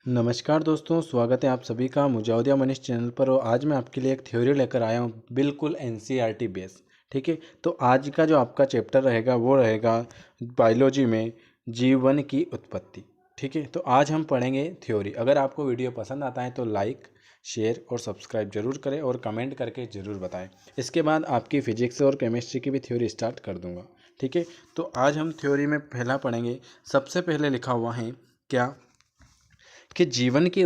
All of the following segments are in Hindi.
नमस्कार दोस्तों, स्वागत है आप सभी का मुजावदिया मनीष चैनल पर। और आज मैं आपके लिए एक थ्योरी लेकर आया हूँ, बिल्कुल एनसीईआरटी बेस। ठीक है, तो आज का जो आपका चैप्टर रहेगा वो रहेगा बायोलॉजी में जीवन की उत्पत्ति। ठीक है, तो आज हम पढ़ेंगे थ्योरी। अगर आपको वीडियो पसंद आता है तो लाइक, शेयर और सब्सक्राइब जरूर करें और कमेंट करके ज़रूर बताएं। इसके बाद आपकी फिजिक्स और केमिस्ट्री की भी थ्योरी स्टार्ट कर दूंगा। ठीक है, तो आज हम थ्योरी में पहला पढ़ेंगे। सबसे पहले लिखा हुआ है क्या कि जीवन की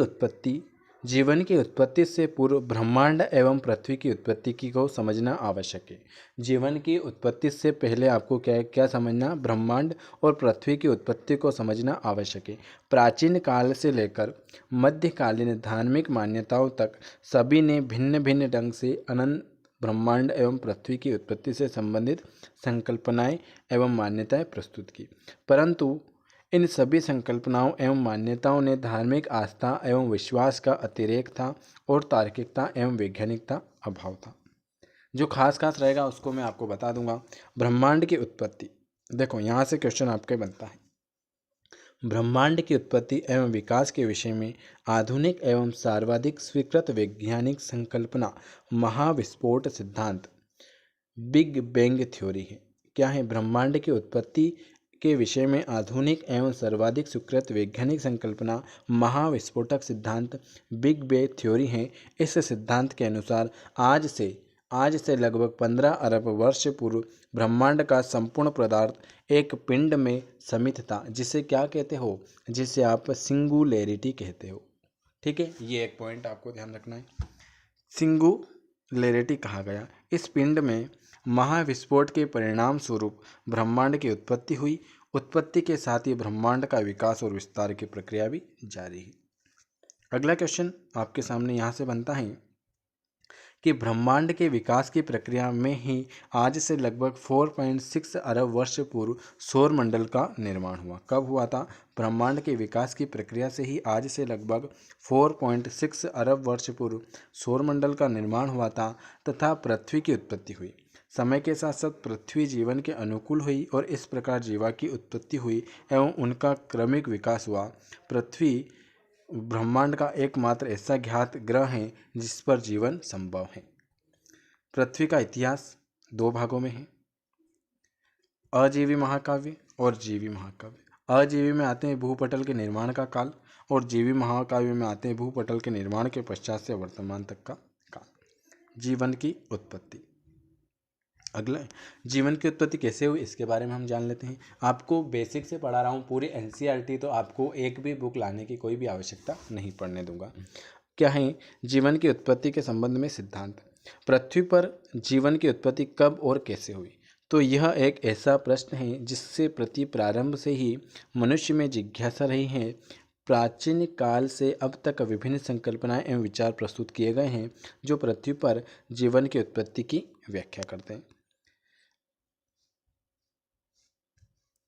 उत्पत्ति से पूर्व ब्रह्मांड एवं पृथ्वी की उत्पत्ति की को समझना आवश्यक है। जीवन की उत्पत्ति से पहले आपको क्या समझना, ब्रह्मांड और पृथ्वी की उत्पत्ति को समझना आवश्यक है। प्राचीन काल से लेकर मध्यकालीन धार्मिक मान्यताओं तक सभी ने भिन्न भिन्न ढंग से अनंत ब्रह्मांड एवं पृथ्वी की उत्पत्ति से संबंधित संकल्पनाएं एवं मान्यताएं प्रस्तुत की, परंतु इन सभी संकल्पनाओं एवं मान्यताओं ने धार्मिक आस्था एवं विश्वास का अतिरेक था और तार्किकता एवं वैज्ञानिकता अभाव था। जो खास खास रहेगा उसको मैं आपको बता दूंगा। ब्रह्मांड की उत्पत्ति, देखो यहाँ से क्वेश्चन आपके बनता है। ब्रह्मांड की उत्पत्ति एवं विकास के विषय में आधुनिक एवं सर्वाधिक स्वीकृत वैज्ञानिक संकल्पना महाविस्फोट सिद्धांत, बिग बैंग थ्योरी है। क्या है? ब्रह्मांड की उत्पत्ति के विषय में आधुनिक एवं सर्वाधिक स्वीकृत वैज्ञानिक संकल्पना महाविस्फोटक सिद्धांत, बिग बैंग थ्योरी है। इस सिद्धांत के अनुसार आज से लगभग 15 अरब वर्ष पूर्व ब्रह्मांड का संपूर्ण पदार्थ एक पिंड में समित था, जिसे क्या कहते हो? जिसे आप सिंगुलैरिटी कहते हो। ठीक है, ये एक पॉइंट आपको ध्यान रखना है। सिंगुलैरिटी कहा गया। इस पिंड में महाविस्फोट के परिणाम स्वरूप ब्रह्मांड की उत्पत्ति हुई। उत्पत्ति के साथ ही ब्रह्मांड का विकास और विस्तार की प्रक्रिया भी जारी है। अगला क्वेश्चन आपके सामने यहाँ से बनता है कि ब्रह्मांड के विकास की प्रक्रिया में ही आज से लगभग 4.6 अरब वर्ष पूर्व सौरमंडल का निर्माण हुआ। कब हुआ था? ब्रह्मांड के विकास की प्रक्रिया से ही आज से लगभग 4.6 अरब वर्ष पूर्व सौरमंडल का निर्माण हुआ था तथा पृथ्वी की उत्पत्ति हुई। समय के साथ साथ पृथ्वी जीवन के अनुकूल हुई और इस प्रकार जीवा की उत्पत्ति हुई एवं उनका क्रमिक विकास हुआ। पृथ्वी ब्रह्मांड का एकमात्र ऐसा ज्ञात ग्रह है जिस पर जीवन संभव है। पृथ्वी का इतिहास 2 भागों में है, अजीवी महाकाव्य और जीवी महाकाव्य। अजीवी में आते हैं भूपटल के निर्माण का काल और जीवी महाकाव्य में आते हैं भूपटल के निर्माण के पश्चात से वर्तमान तक का काल। जीवन की उत्पत्ति। अगला, जीवन की उत्पत्ति कैसे हुई इसके बारे में हम जान लेते हैं। आपको बेसिक से पढ़ा रहा हूँ पूरी एनसीईआरटी, तो आपको एक भी बुक लाने की कोई भी आवश्यकता नहीं पड़ने दूंगा। क्या है जीवन की उत्पत्ति के संबंध में सिद्धांत? पृथ्वी पर जीवन की उत्पत्ति कब और कैसे हुई? तो यह एक ऐसा प्रश्न है जिससे प्रति प्रारंभ से ही मनुष्य में जिज्ञासा रही है। प्राचीन काल से अब तक विभिन्न संकल्पनाएं एवं विचार प्रस्तुत किए गए हैं जो पृथ्वी पर जीवन की उत्पत्ति की व्याख्या करते हैं।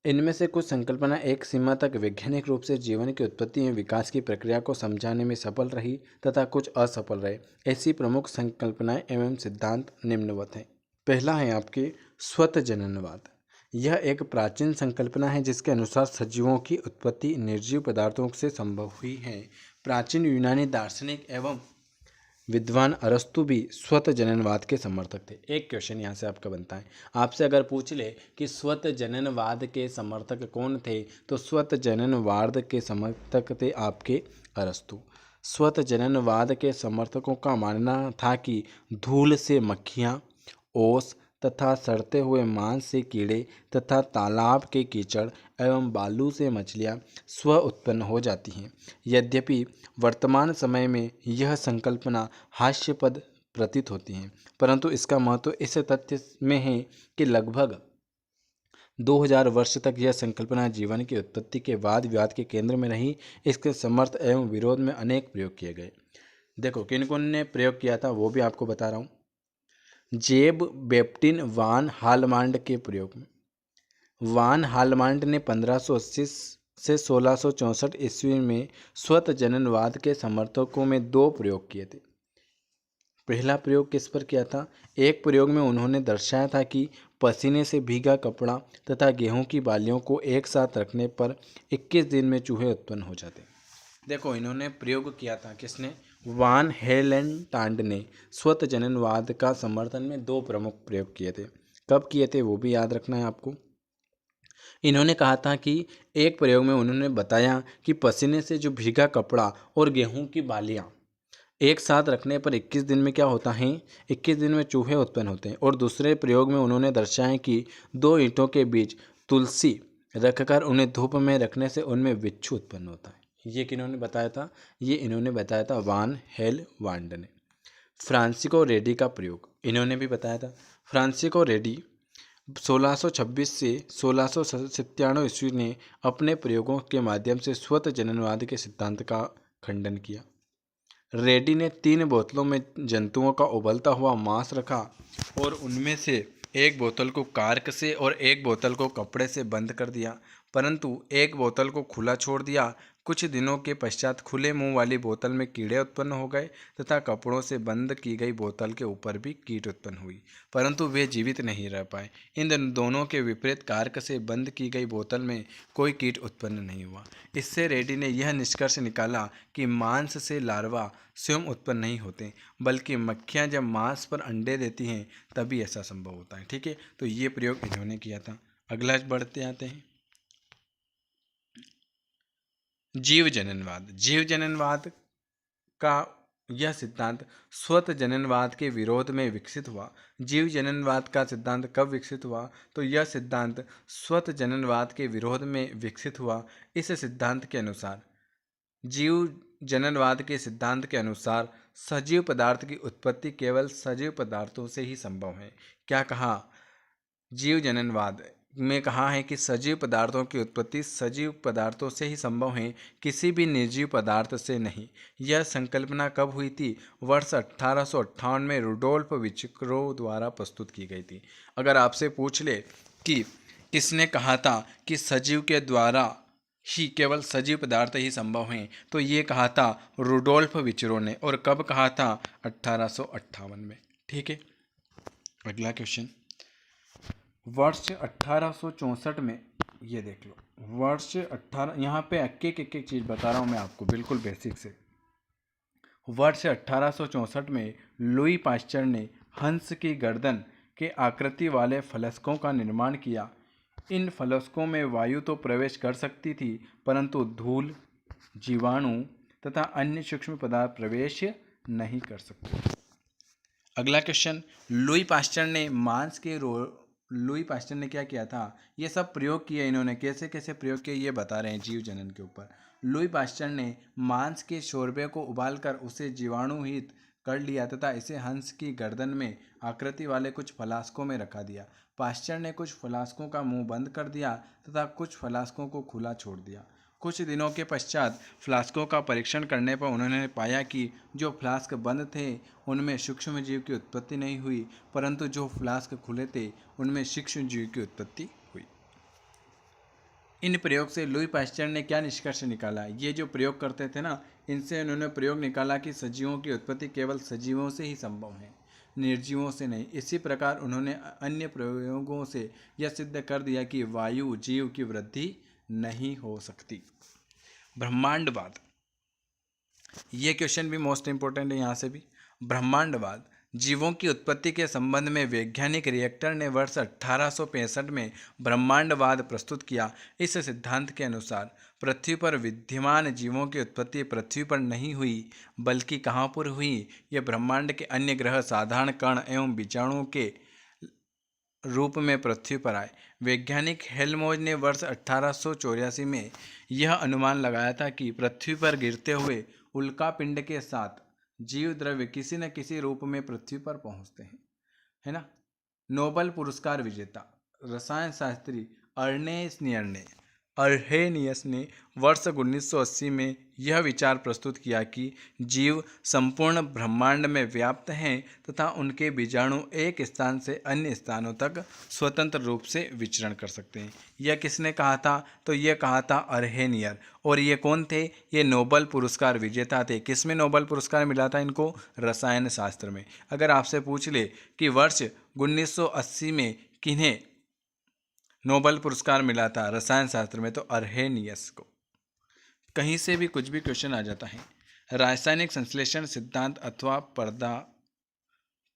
इनमें से कुछ संकल्पना एक सीमा तक वैज्ञानिक रूप से जीवन की उत्पत्ति एवं विकास की प्रक्रिया को समझाने में सफल रही तथा कुछ असफल रहे। ऐसी प्रमुख संकल्पनाएं एवं सिद्धांत निम्नवत हैं। पहला है आपके स्वतः जननवाद। यह एक प्राचीन संकल्पना है जिसके अनुसार सजीवों की उत्पत्ति निर्जीव पदार्थों से संभव हुई है। प्राचीन यूनानी दार्शनिक एवं विद्वान अरस्तु भी स्वतः जननवाद के समर्थक थे। एक क्वेश्चन यहाँ से आपका बनता है, आपसे अगर पूछ ले कि स्वतः जननवाद के समर्थक कौन थे, तो स्वतः जननवाद के समर्थक थे आपके अरस्तु। स्वतः जननवाद के समर्थकों का मानना था कि धूल से मक्खियाँ, ओस तथा सड़ते हुए मांस से कीड़े तथा तालाब के कीचड़ एवं बालू से मछलियाँ स्व उत्पन्न हो जाती हैं। यद्यपि वर्तमान समय में यह संकल्पना हास्यास्पद प्रतीत होती है, परंतु इसका महत्व इस तथ्य में है कि लगभग 2000 वर्ष तक यह संकल्पना जीवन की उत्पत्ति के वाद विवाद के केंद्र में रही। इसके समर्थ एवं विरोध में अनेक प्रयोग किए गए। देखो किन कौन ने प्रयोग किया था वो भी आपको बता रहा हूँ। जेब बेप्टिन वान हालमांड के प्रयोग में। वान हालमांड ने 1580 से 1664 ईस्वी में स्वतः जननवाद के समर्थकों में 2 प्रयोग किए थे। पहला प्रयोग किस पर किया था? एक प्रयोग में उन्होंने दर्शाया था कि पसीने से भीगा कपड़ा तथा गेहूं की बालियों को एक साथ रखने पर 21 दिन में चूहे उत्पन्न हो जाते। देखो इन्होंने प्रयोग किया था, किसने? वान हेलेनटांड ने स्वतः जननवाद का समर्थन में दो प्रमुख प्रयोग किए थे। कब किए थे वो भी याद रखना है आपको। इन्होंने कहा था कि एक प्रयोग में उन्होंने बताया कि पसीने से जो भीगा कपड़ा और गेहूं की बालियां एक साथ रखने पर 21 दिन में क्या होता है, 21 दिन में चूहे उत्पन्न होते हैं। और दूसरे प्रयोग में उन्होंने दर्शाया कि दो ईंटों के बीच तुलसी रखकर उन्हें धूप में रखने से उनमें बिच्छू उत्पन्न होता है। ये किन्होंने बताया था? ये इन्होंने बताया था वान हेल वांड ने। फ्रांसिस्को रेडी का प्रयोग इन्होंने भी बताया था। फ्रांसिस्को रेडी 1626 से 1697 ईस्वी ने अपने प्रयोगों के माध्यम से स्वतः जननवाद के सिद्धांत का खंडन किया। रेड्डी ने 3 बोतलों में जंतुओं का उबलता हुआ मांस रखा और उनमें से एक बोतल को कार्क से और एक बोतल को कपड़े से बंद कर दिया, परंतु एक बोतल को खुला छोड़ दिया। कुछ दिनों के पश्चात खुले मुंह वाली बोतल में कीड़े उत्पन्न हो गए तथा कपड़ों से बंद की गई बोतल के ऊपर भी कीट उत्पन्न हुई, परंतु वे जीवित नहीं रह पाए। इन दोनों के विपरीत कार्क से बंद की गई बोतल में कोई कीट उत्पन्न नहीं हुआ। इससे रेड्डी ने यह निष्कर्ष निकाला कि मांस से लार्वा स्वयं उत्पन्न नहीं होते, बल्कि मक्खियां जब मांस पर अंडे देती हैं तभी ऐसा संभव होता है। ठीक है, तो ये प्रयोग इन्होंने किया था। अगला बढ़ते आते हैं, जीव जननवाद। जीव जननवाद का यह सिद्धांत स्वतः जननवाद के विरोध में विकसित हुआ। जीव जननवाद का सिद्धांत कब विकसित हुआ? तो यह सिद्धांत स्वतः जननवाद के विरोध में विकसित हुआ। इस सिद्धांत के अनुसार, जीव जननवाद के सिद्धांत के अनुसार सजीव पदार्थ की उत्पत्ति केवल सजीव पदार्थों से ही संभव है। क्या कहा? जीव जननवाद में कहा है कि सजीव पदार्थों की उत्पत्ति सजीव पदार्थों से ही संभव है, किसी भी निर्जीव पदार्थ से नहीं। यह संकल्पना कब हुई थी? वर्ष 1858 में रुडोल्फ विचिक्रो द्वारा प्रस्तुत की गई थी। अगर आपसे पूछ ले कि किसने कहा था कि सजीव के द्वारा ही केवल सजीव पदार्थ ही संभव हैं, तो ये कहा था रुडोल्फ विचिक्रो ने। और कब कहा था? 1858 में। ठीक है, अगला क्वेश्चन, वर्ष 1864 में, ये देख लो, वर्ष 18, यहाँ पे एक चीज़ बता रहा हूँ मैं आपको बिल्कुल बेसिक से। वर्ष 1864 में लुई पाश्चर ने हंस की गर्दन के आकृति वाले फलस्कों का निर्माण किया। इन फलस्कों में वायु तो प्रवेश कर सकती थी, परंतु धूल, जीवाणु तथा अन्य सूक्ष्म पदार्थ प्रवेश नहीं कर सकते। अगला क्वेश्चन, लुई पाश्चर ने क्या किया था? ये सब प्रयोग किए इन्होंने। कैसे कैसे प्रयोग किए ये बता रहे हैं जीव जनन के ऊपर। लुई पाश्चर ने मांस के शोरबे को उबालकर उसे जीवाणुहित कर लिया तथा इसे हंस की गर्दन में आकृति वाले कुछ फ्लास्कों में रखा दिया। पाश्चर ने कुछ फ्लास्कों का मुंह बंद कर दिया तथा कुछ फ्लास्कों को खुला छोड़ दिया। कुछ दिनों के पश्चात फ्लास्कों का परीक्षण करने पर उन्होंने पाया कि जो फ्लास्क बंद थे उनमें सूक्ष्म जीव की उत्पत्ति नहीं हुई, परंतु जो फ्लास्क खुले थे उनमें सूक्ष्म जीव की उत्पत्ति हुई। इन प्रयोग से लुई पाश्चर ने क्या निष्कर्ष निकाला? ये जो प्रयोग करते थे ना, इनसे उन्होंने प्रयोग निकाला कि सजीवों की उत्पत्ति केवल सजीवों से ही संभव है, निर्जीवों से नहीं। इसी प्रकार उन्होंने अन्य प्रयोगों से यह सिद्ध कर दिया कि वायु जीव की वृद्धि नहीं हो सकती। ब्रह्मांडवाद, ये क्वेश्चन भी मोस्ट इंपॉर्टेंट है यहाँ से भी। ब्रह्मांडवाद, जीवों की उत्पत्ति के संबंध में वैज्ञानिक रिएक्टर ने वर्ष 1865 में ब्रह्मांडवाद प्रस्तुत किया। इस सिद्धांत के अनुसार पृथ्वी पर विद्यमान जीवों की उत्पत्ति पृथ्वी पर नहीं हुई, बल्कि कहाँ पर हुई? यह ब्रह्मांड के अन्य ग्रह साधारण कण एवं बीजाणुओं के रूप में पृथ्वी पर आए। वैज्ञानिक हेल्महोल्ट्ज ने वर्ष 1884 में यह अनुमान लगाया था कि पृथ्वी पर गिरते हुए उल्कापिंड के साथ जीव द्रव्य किसी न किसी रूप में पृथ्वी पर पहुंचते हैं, है ना। नोबेल पुरस्कार विजेता रसायन शास्त्री अर्हेनियस ने वर्ष 1980 में यह विचार प्रस्तुत किया कि जीव संपूर्ण ब्रह्मांड में व्याप्त हैं तथा उनके बीजाणु एक स्थान से अन्य स्थानों तक स्वतंत्र रूप से विचरण कर सकते हैं। यह किसने कहा था? तो यह कहा था अर्हेनियर। और ये कौन थे? ये नोबेल पुरस्कार विजेता थे। किस में नोबेल पुरस्कार मिला था इनको? रसायन शास्त्र में। अगर आपसे पूछ ले कि वर्ष 1980 में किन्हें नोबेल पुरस्कार मिला था रसायन शास्त्र में, तो अर्हेनियस को। कहीं से भी कुछ भी क्वेश्चन आ जाता है। रासायनिक संश्लेषण सिद्धांत अथवा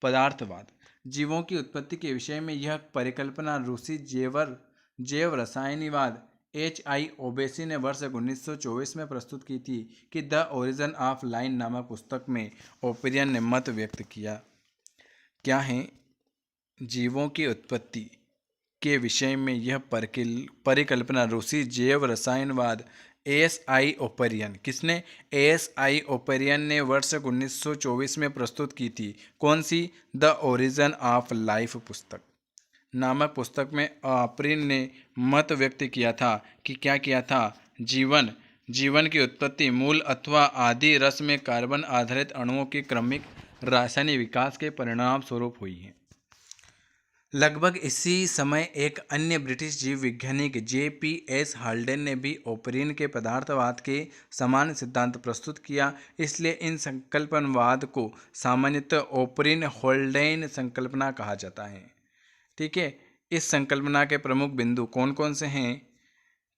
पदार्थवाद। जीवों की उत्पत्ति के विषय में यह परिकल्पना रूसी जैव रसायनवाद H.I. ओबेसी ने वर्ष 1924 में प्रस्तुत की थी कि द ओरिजिन ऑफ लाइन नामक पुस्तक में ओपेरियन ने मत व्यक्त किया। क्या है? जीवों की उत्पत्ति के विषय में यह परिकल्पना रूसी जैव रसायनवाद ASI ओपेरियन, किसने? ASI ओपेरियन ने वर्ष 1924 में प्रस्तुत की थी। कौन सी? द ओरिजिन ऑफ लाइफ पुस्तक नामक पुस्तक में ओपेरियन ने मत व्यक्त किया था कि क्या किया था? जीवन की उत्पत्ति मूल अथवा आदि रस में कार्बन आधारित अणुओं के क्रमिक रासायनिक विकास के परिणाम स्वरूप हुई है। लगभग इसी समय एक अन्य ब्रिटिश जीव वैज्ञानिक JPS हाल्डेन ने भी ओपेरियन के पदार्थवाद के समान सिद्धांत प्रस्तुत किया। इसलिए इन संकल्पनवाद को सामान्यतः ओपेरियन हाल्डेन संकल्पना कहा जाता है। ठीक है, इस संकल्पना के प्रमुख बिंदु कौन कौन से हैं?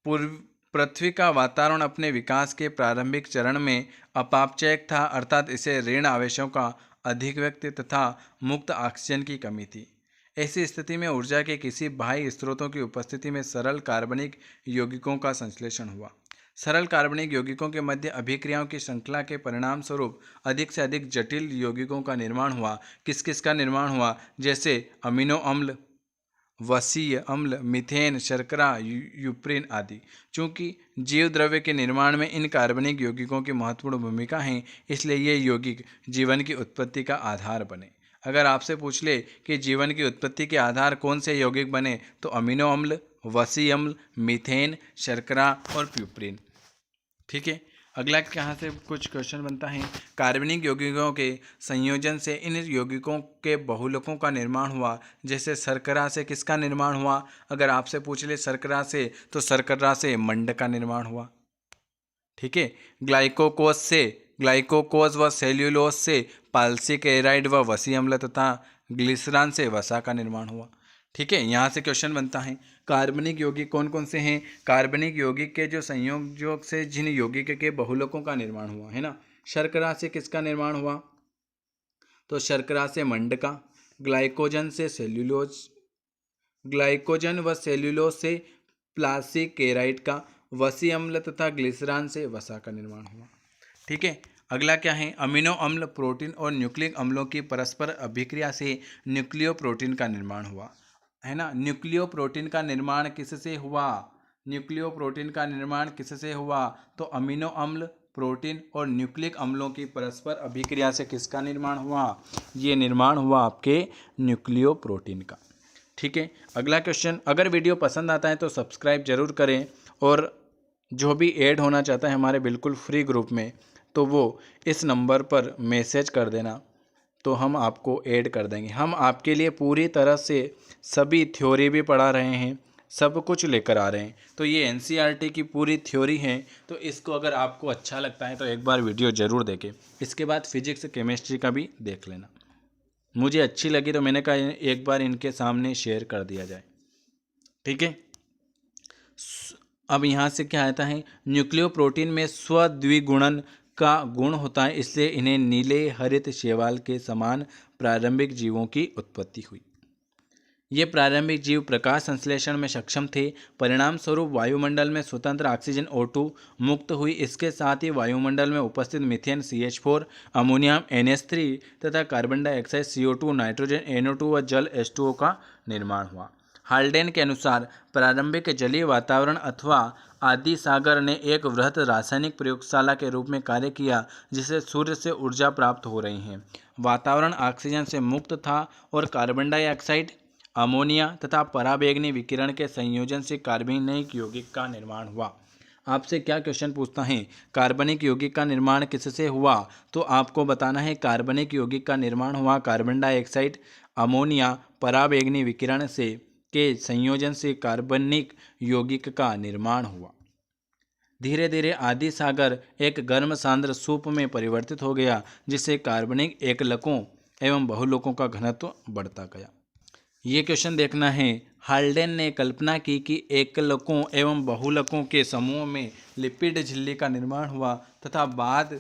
पृथ्वी का वातावरण अपने विकास के प्रारंभिक चरण में अपापचयक था, अर्थात इसे ऋण आवेशों का अधिक व्यक्त तथा मुक्त ऑक्सीजन की कमी थी। ऐसी स्थिति में ऊर्जा के किसी बाह्य स्रोतों की उपस्थिति में सरल कार्बनिक यौगिकों का संश्लेषण हुआ। सरल कार्बनिक यौगिकों के मध्य अभिक्रियाओं की श्रृंखला के परिणाम स्वरूप अधिक से अधिक जटिल यौगिकों का निर्माण हुआ। किस किस का निर्माण हुआ? जैसे अमीनो अम्ल, वसीय अम्ल, मीथेन, शर्करा, यूप्रिन आदि। चूंकि जीव द्रव्य के निर्माण में इन कार्बनिक यौगिकों की महत्वपूर्ण भूमिका है, इसलिए ये यौगिक जीवन की उत्पत्ति का आधार बने। अगर आपसे पूछ ले कि जीवन की उत्पत्ति के आधार कौन से यौगिक बने, तो अमीनो अम्ल, वसीय अम्ल, मीथेन, शर्करा और प्यूप्रिन। ठीक है, अगला कहाँ से कुछ क्वेश्चन बनता है? कार्बनिक यौगिकों के संयोजन से इन यौगिकों के बहुलकों का निर्माण हुआ। जैसे शर्करा से किसका निर्माण हुआ? अगर आपसे पूछ ले शर्करा से, तो शर्करा से मंड का निर्माण हुआ। ठीक है, ग्लाइकोकोज व सेल्यूलोज से पाल्सिक एराइड व वसी अम्ल तथा ग्लिसरॉन से वसा का निर्माण हुआ। ठीक है, यहाँ से क्वेश्चन बनता है कार्बनिक यौगिक कौन कौन से हैं? कार्बनिक यौगिक के जो संयोग से जिन यौगिक के बहुलकों का निर्माण हुआ है ना, शर्करा से किसका निर्माण हुआ? तो शर्करा से मंड का, ग्लाइकोजन व सेल्यूलोज से प्लास्टिक एराइड का, वसी अम्ल तथा ग्लिसरॉन से वसा का निर्माण हुआ। ठीक है, अगला क्या है? अमीनो अम्ल, प्रोटीन और न्यूक्लिक अम्लों की परस्पर अभिक्रिया से न्यूक्लियो प्रोटीन का निर्माण हुआ है ना। न्यूक्लियो प्रोटीन का निर्माण किससे हुआ? तो अमीनो अम्ल, प्रोटीन और न्यूक्लिक अम्लों की परस्पर अभिक्रिया से किसका निर्माण हुआ? ये निर्माण हुआ आपके न्यूक्लियो प्रोटीन का। ठीक है, अगला क्वेश्चन, अगर वीडियो पसंद आता है तो सब्सक्राइब जरूर करें, और जो भी ऐड होना चाहता है हमारे बिल्कुल फ्री ग्रुप में, तो वो इस नंबर पर मैसेज कर देना, तो हम आपको ऐड कर देंगे। हम आपके लिए पूरी तरह से सभी थ्योरी भी पढ़ा रहे हैं, सब कुछ लेकर आ रहे हैं। तो ये NCERT की पूरी थ्योरी है, तो इसको अगर आपको अच्छा लगता है तो एक बार वीडियो ज़रूर देखें। इसके बाद फिजिक्स केमिस्ट्री का भी देख लेना। मुझे अच्छी लगी तो मैंने कहा एक बार इनके सामने शेयर कर दिया जाए। ठीक है, अब यहाँ से क्या आता है? न्यूक्लियो प्रोटीन में स्वद्विगुणन का गुण होता है, इसलिए इन्हें नीले हरित शैवाल के समान प्रारंभिक जीवों की उत्पत्ति हुई। ये प्रारंभिक जीव प्रकाश संश्लेषण में सक्षम थे, परिणाम स्वरूप वायुमंडल में स्वतंत्र ऑक्सीजन O2 मुक्त हुई। इसके साथ ही वायुमंडल में उपस्थित मीथेन CH4, अमोनियम NH3 तथा carbon dioxide CO2, nitrogen NO2 व जल H2O का निर्माण हुआ। हाल्डेन के अनुसार प्रारंभिक जलीय वातावरण अथवा आदि सागर ने एक वृहत रासायनिक प्रयोगशाला के रूप में कार्य किया, जिसे सूर्य से ऊर्जा प्राप्त हो रही है। वातावरण ऑक्सीजन से मुक्त था और कार्बन डाइऑक्साइड, अमोनिया तथा पराबैंगनी विकिरण के संयोजन से कार्बनिक यौगिक का निर्माण हुआ। आपसे क्या क्वेश्चन पूछता है? कार्बनिक यौगिक का निर्माण किससे हुआ? तो आपको बताना है कार्बनिक यौगिक का निर्माण हुआ कार्बन डाइऑक्साइड, अमोनिया, पराबैंगनी विकिरण से के संयोजन से कार्बनिक यौगिक का निर्माण हुआ। धीरे धीरे आदि सागर एक गर्म सांद्र सूप में परिवर्तित हो गया, जिससे कार्बनिक एकलकों एवं बहुलकों का घनत्व बढ़ता गया। ये क्वेश्चन देखना है हाल्डेन ने कल्पना की कि एकलकों एवं बहुलकों के समूह में लिपिड झिल्ली का निर्माण हुआ तथा बाद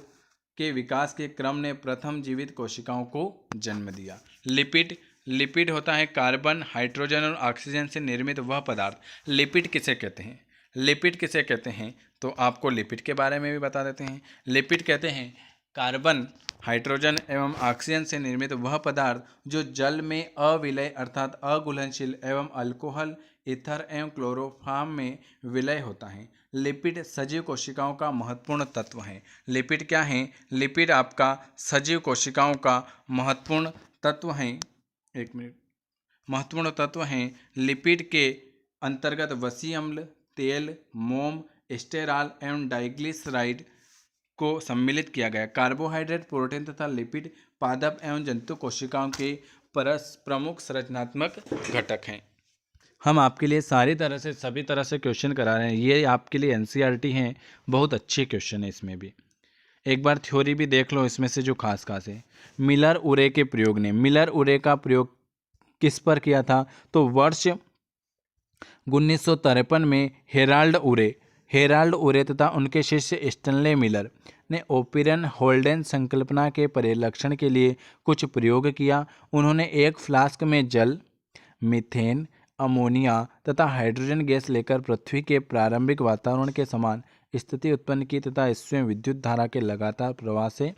के विकास के क्रम ने प्रथम जीवित कोशिकाओं को जन्म दिया। लिपिड होता है कार्बन, हाइड्रोजन और ऑक्सीजन से निर्मित वह पदार्थ। लिपिड किसे कहते हैं तो आपको लिपिड के बारे में भी बता देते हैं। लिपिड कहते हैं कार्बन, हाइड्रोजन एवं ऑक्सीजन से निर्मित वह पदार्थ जो जल में अविलय अर्थात अघुलनशील एवं अल्कोहल, ईथर एवं क्लोरोफॉर्म में विलय होता है। लिपिड सजीव कोशिकाओं का महत्वपूर्ण तत्व है। लिपिड क्या है? लिपिड आपका सजीव कोशिकाओं का महत्वपूर्ण तत्व है। महत्वपूर्ण तत्व हैं। लिपिड के अंतर्गत वसी अम्ल, तेल, मोम, स्टेरॉल एवं डाइग्लिसराइड को सम्मिलित किया गया। कार्बोहाइड्रेट, प्रोटीन तथा लिपिड पादप एवं जंतु कोशिकाओं के प्रमुख संरचनात्मक घटक हैं। हम आपके लिए सभी तरह से क्वेश्चन करा रहे हैं। ये आपके लिए एनसीईआरटी हैं, बहुत अच्छे क्वेश्चन है। इसमें भी एक बार थ्योरी भी देख लो, इसमें से जो खास है। मिलर उरे के प्रयोग ने, मिलर उरे का प्रयोग किस पर किया था? तो वर्ष 1953 में हेराल्ड उरे तथा उनके शिष्य स्टैनले मिलर ने ओपेरियन होल्डेन संकल्पना के परिलक्षण के लिए कुछ प्रयोग किया। उन्होंने एक फ्लास्क में जल, मीथेन, अमोनिया तथा हाइड्रोजन गैस लेकर पृथ्वी के प्रारंभिक वातावरण के समान स्थिति उत्पन्न की तथा इसमें विद्युत धारा के लगातार प्रवाह से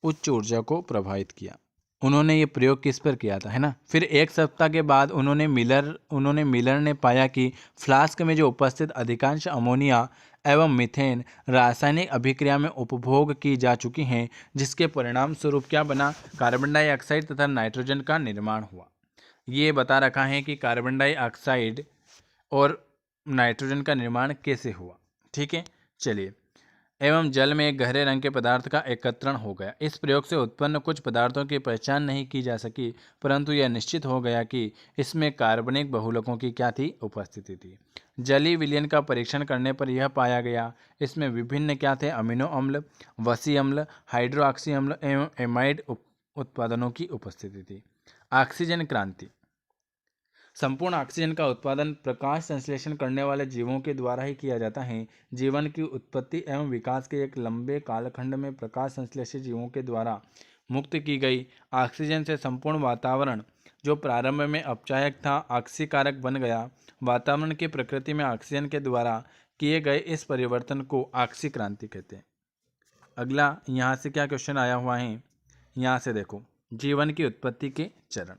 उच्च ऊर्जा को प्रभावित किया। उन्होंने ये प्रयोग किस पर किया था, है ना? फिर एक सप्ताह के बाद मिलर ने पाया कि फ्लास्क में जो उपस्थित अधिकांश अमोनिया एवं मीथेन रासायनिक अभिक्रिया में उपभोग की जा चुकी हैं, जिसके परिणाम स्वरूप क्या बना? कार्बन डाइऑक्साइड तथा नाइट्रोजन का निर्माण हुआ। ये बता रखा है कि कार्बन डाइऑक्साइड और नाइट्रोजन का निर्माण कैसे हुआ। ठीक है, चलिए। एवं जल में एक गहरे रंग के पदार्थ का एकत्रण हो गया। इस प्रयोग से उत्पन्न कुछ पदार्थों की पहचान नहीं की जा सकी, परंतु यह निश्चित हो गया कि इसमें कार्बनिक बहुलकों की क्या थी? उपस्थिति थी। जलीय विलयन का परीक्षण करने पर यह पाया गया, इसमें विभिन्न क्या थे? अमीनो अम्ल, वसी अम्ल, हाइड्रोक्सी अम्ल एवं एमाइड उत्पादनों की उपस्थिति थी। ऑक्सीजन क्रांति। संपूर्ण ऑक्सीजन का उत्पादन प्रकाश संश्लेषण करने वाले जीवों के द्वारा ही किया जाता है। जीवन की उत्पत्ति एवं विकास के एक लंबे कालखंड में प्रकाश संश्लेषित जीवों के द्वारा मुक्त की गई ऑक्सीजन से संपूर्ण वातावरण, जो प्रारंभ में अपचायक था, ऑक्सीकारक बन गया। वातावरण की प्रकृति में ऑक्सीजन के द्वारा किए गए इस परिवर्तन को ऑक्सी क्रांति कहते हैं। अगला यहाँ से क्या क्वेश्चन आया हुआ है, यहाँ से देखो, जीवन की उत्पत्ति के चरण।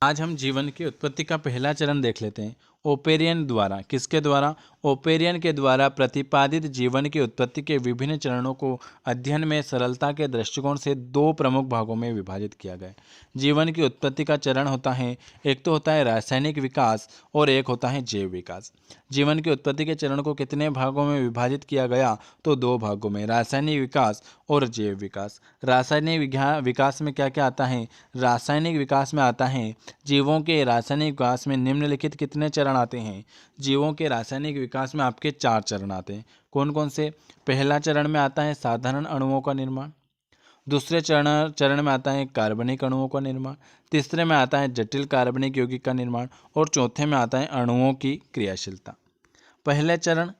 आज हम जीवन की उत्पत्ति का पहला चरण देख लेते हैं। ओपेरियन द्वारा, किसके द्वारा? ओपेरियन के द्वारा प्रतिपादित जीवन की उत्पत्ति के विभिन्न चरणों को अध्ययन में सरलता के दृष्टिकोण से दो प्रमुख भागों में विभाजित किया गया। जीवन की उत्पत्ति का चरण होता है, एक तो होता है रासायनिक विकास और एक होता है जैव विकास। जीवन की उत्पत्ति के चरण को कितने भागों में विभाजित किया गया? तो दो भागों में, रासायनिक विकास और जैव विकास। रासायनिक विकास में क्या क्या आता है? रासायनिक विकास में आता है जीवों के रासायनिक विकास में निम्नलिखित कितने चरण आते हैं? जीवों के रासायनिक विकास में आपके 4 चरण आते हैं। कौन कौन से? पहला चरण में आता है साधारण अणुओं का निर्माण, दूसरे चरण में आता है कार्बनिक अणुओं का निर्माण, तीसरे में आता है जटिल कार्बनिक यौगिक का निर्माण और चौथे में आता है अणुओं की क्रियाशीलता। पहले चरण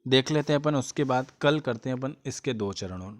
देख लेते हैं अपन, उसके बाद कल करते हैं अपन इसके 2 चरणों।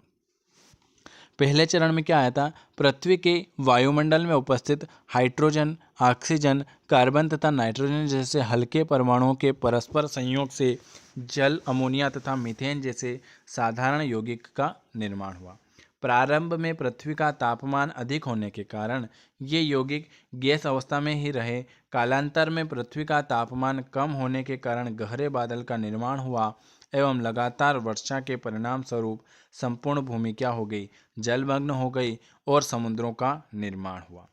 पहले चरण में क्या आया था? पृथ्वी के वायुमंडल में उपस्थित हाइड्रोजन, ऑक्सीजन, कार्बन तथा नाइट्रोजन जैसे हल्के परमाणुओं के परस्पर संयोग से जल, अमोनिया तथा मीथेन जैसे साधारण यौगिक का निर्माण हुआ। प्रारंभ में पृथ्वी का तापमान अधिक होने के कारण ये यौगिक गैस अवस्था में ही रहे। कालांतर में पृथ्वी का तापमान कम होने के कारण गहरे बादल का निर्माण हुआ एवं लगातार वर्षा के परिणाम स्वरूप संपूर्ण भूमि क्या हो गई? जलमग्न हो गई और समुद्रों का निर्माण हुआ।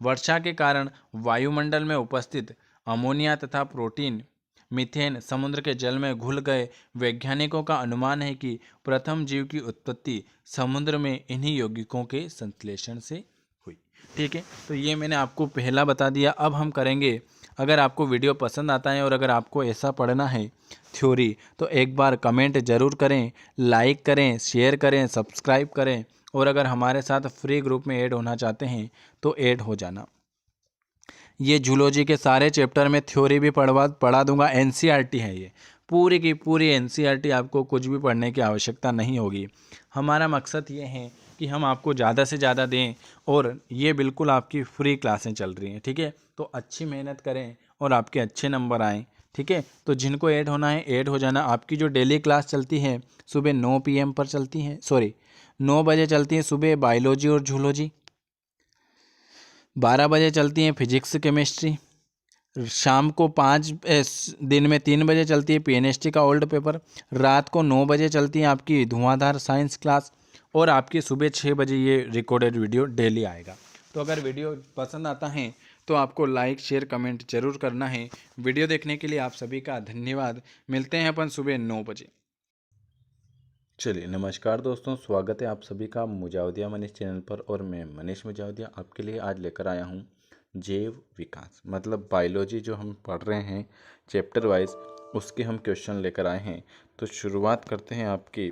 वर्षा के कारण वायुमंडल में उपस्थित अमोनिया तथा प्रोटीन मीथेन समुद्र के जल में घुल गए। वैज्ञानिकों का अनुमान है कि प्रथम जीव की उत्पत्ति समुद्र में इन्हीं यौगिकों के संश्लेषण से हुई। ठीक है, तो ये मैंने आपको पहला बता दिया। अब हम करेंगे, अगर आपको वीडियो पसंद आता है और अगर आपको ऐसा पढ़ना है थ्योरी, तो एक बार कमेंट ज़रूर करें, लाइक करें, शेयर करें, सब्सक्राइब करें और अगर हमारे साथ फ्री ग्रुप में ऐड होना चाहते हैं तो ऐड हो जाना। ये जूलॉजी के सारे चैप्टर में थ्योरी भी पढ़ा दूंगा। एनसीईआरटी है ये, पूरी की पूरी एनसीईआरटी, आपको कुछ भी पढ़ने की आवश्यकता नहीं होगी। हमारा मकसद ये है कि हम आपको ज़्यादा से ज़्यादा दें, और ये बिल्कुल आपकी फ्री क्लासें चल रही हैं, ठीक है। तो अच्छी मेहनत करें और आपके अच्छे नंबर आएँ, ठीक है। तो जिनको ऐड होना है ऐड हो जाना। आपकी जो डेली क्लास चलती है सुबह 9 PM पर चलती हैं, 9 बजे चलती हैं सुबह बायोलॉजी और जूलॉजी, 12 बजे चलती हैं फिजिक्स केमिस्ट्री, शाम को दिन में 3 बजे चलती है पीएनएसटी का ओल्ड पेपर, रात को 9 बजे चलती है आपकी धुआंधार साइंस क्लास, और आपकी सुबह 6 बजे ये रिकॉर्डेड वीडियो डेली आएगा। तो अगर वीडियो पसंद आता है तो आपको लाइक शेयर कमेंट जरूर करना है। वीडियो देखने के लिए आप सभी का धन्यवाद। मिलते हैं अपन सुबह 9 बजे। चलिए नमस्कार दोस्तों, स्वागत है आप सभी का मुजावदिया मनीष चैनल पर। और मैं मनीष मुजावदिया आपके लिए आज लेकर आया हूँ जैव विकास, मतलब बायोलॉजी जो हम पढ़ रहे हैं चैप्टर वाइज, उसके हम क्वेश्चन लेकर आए हैं। तो शुरुआत करते हैं आपकी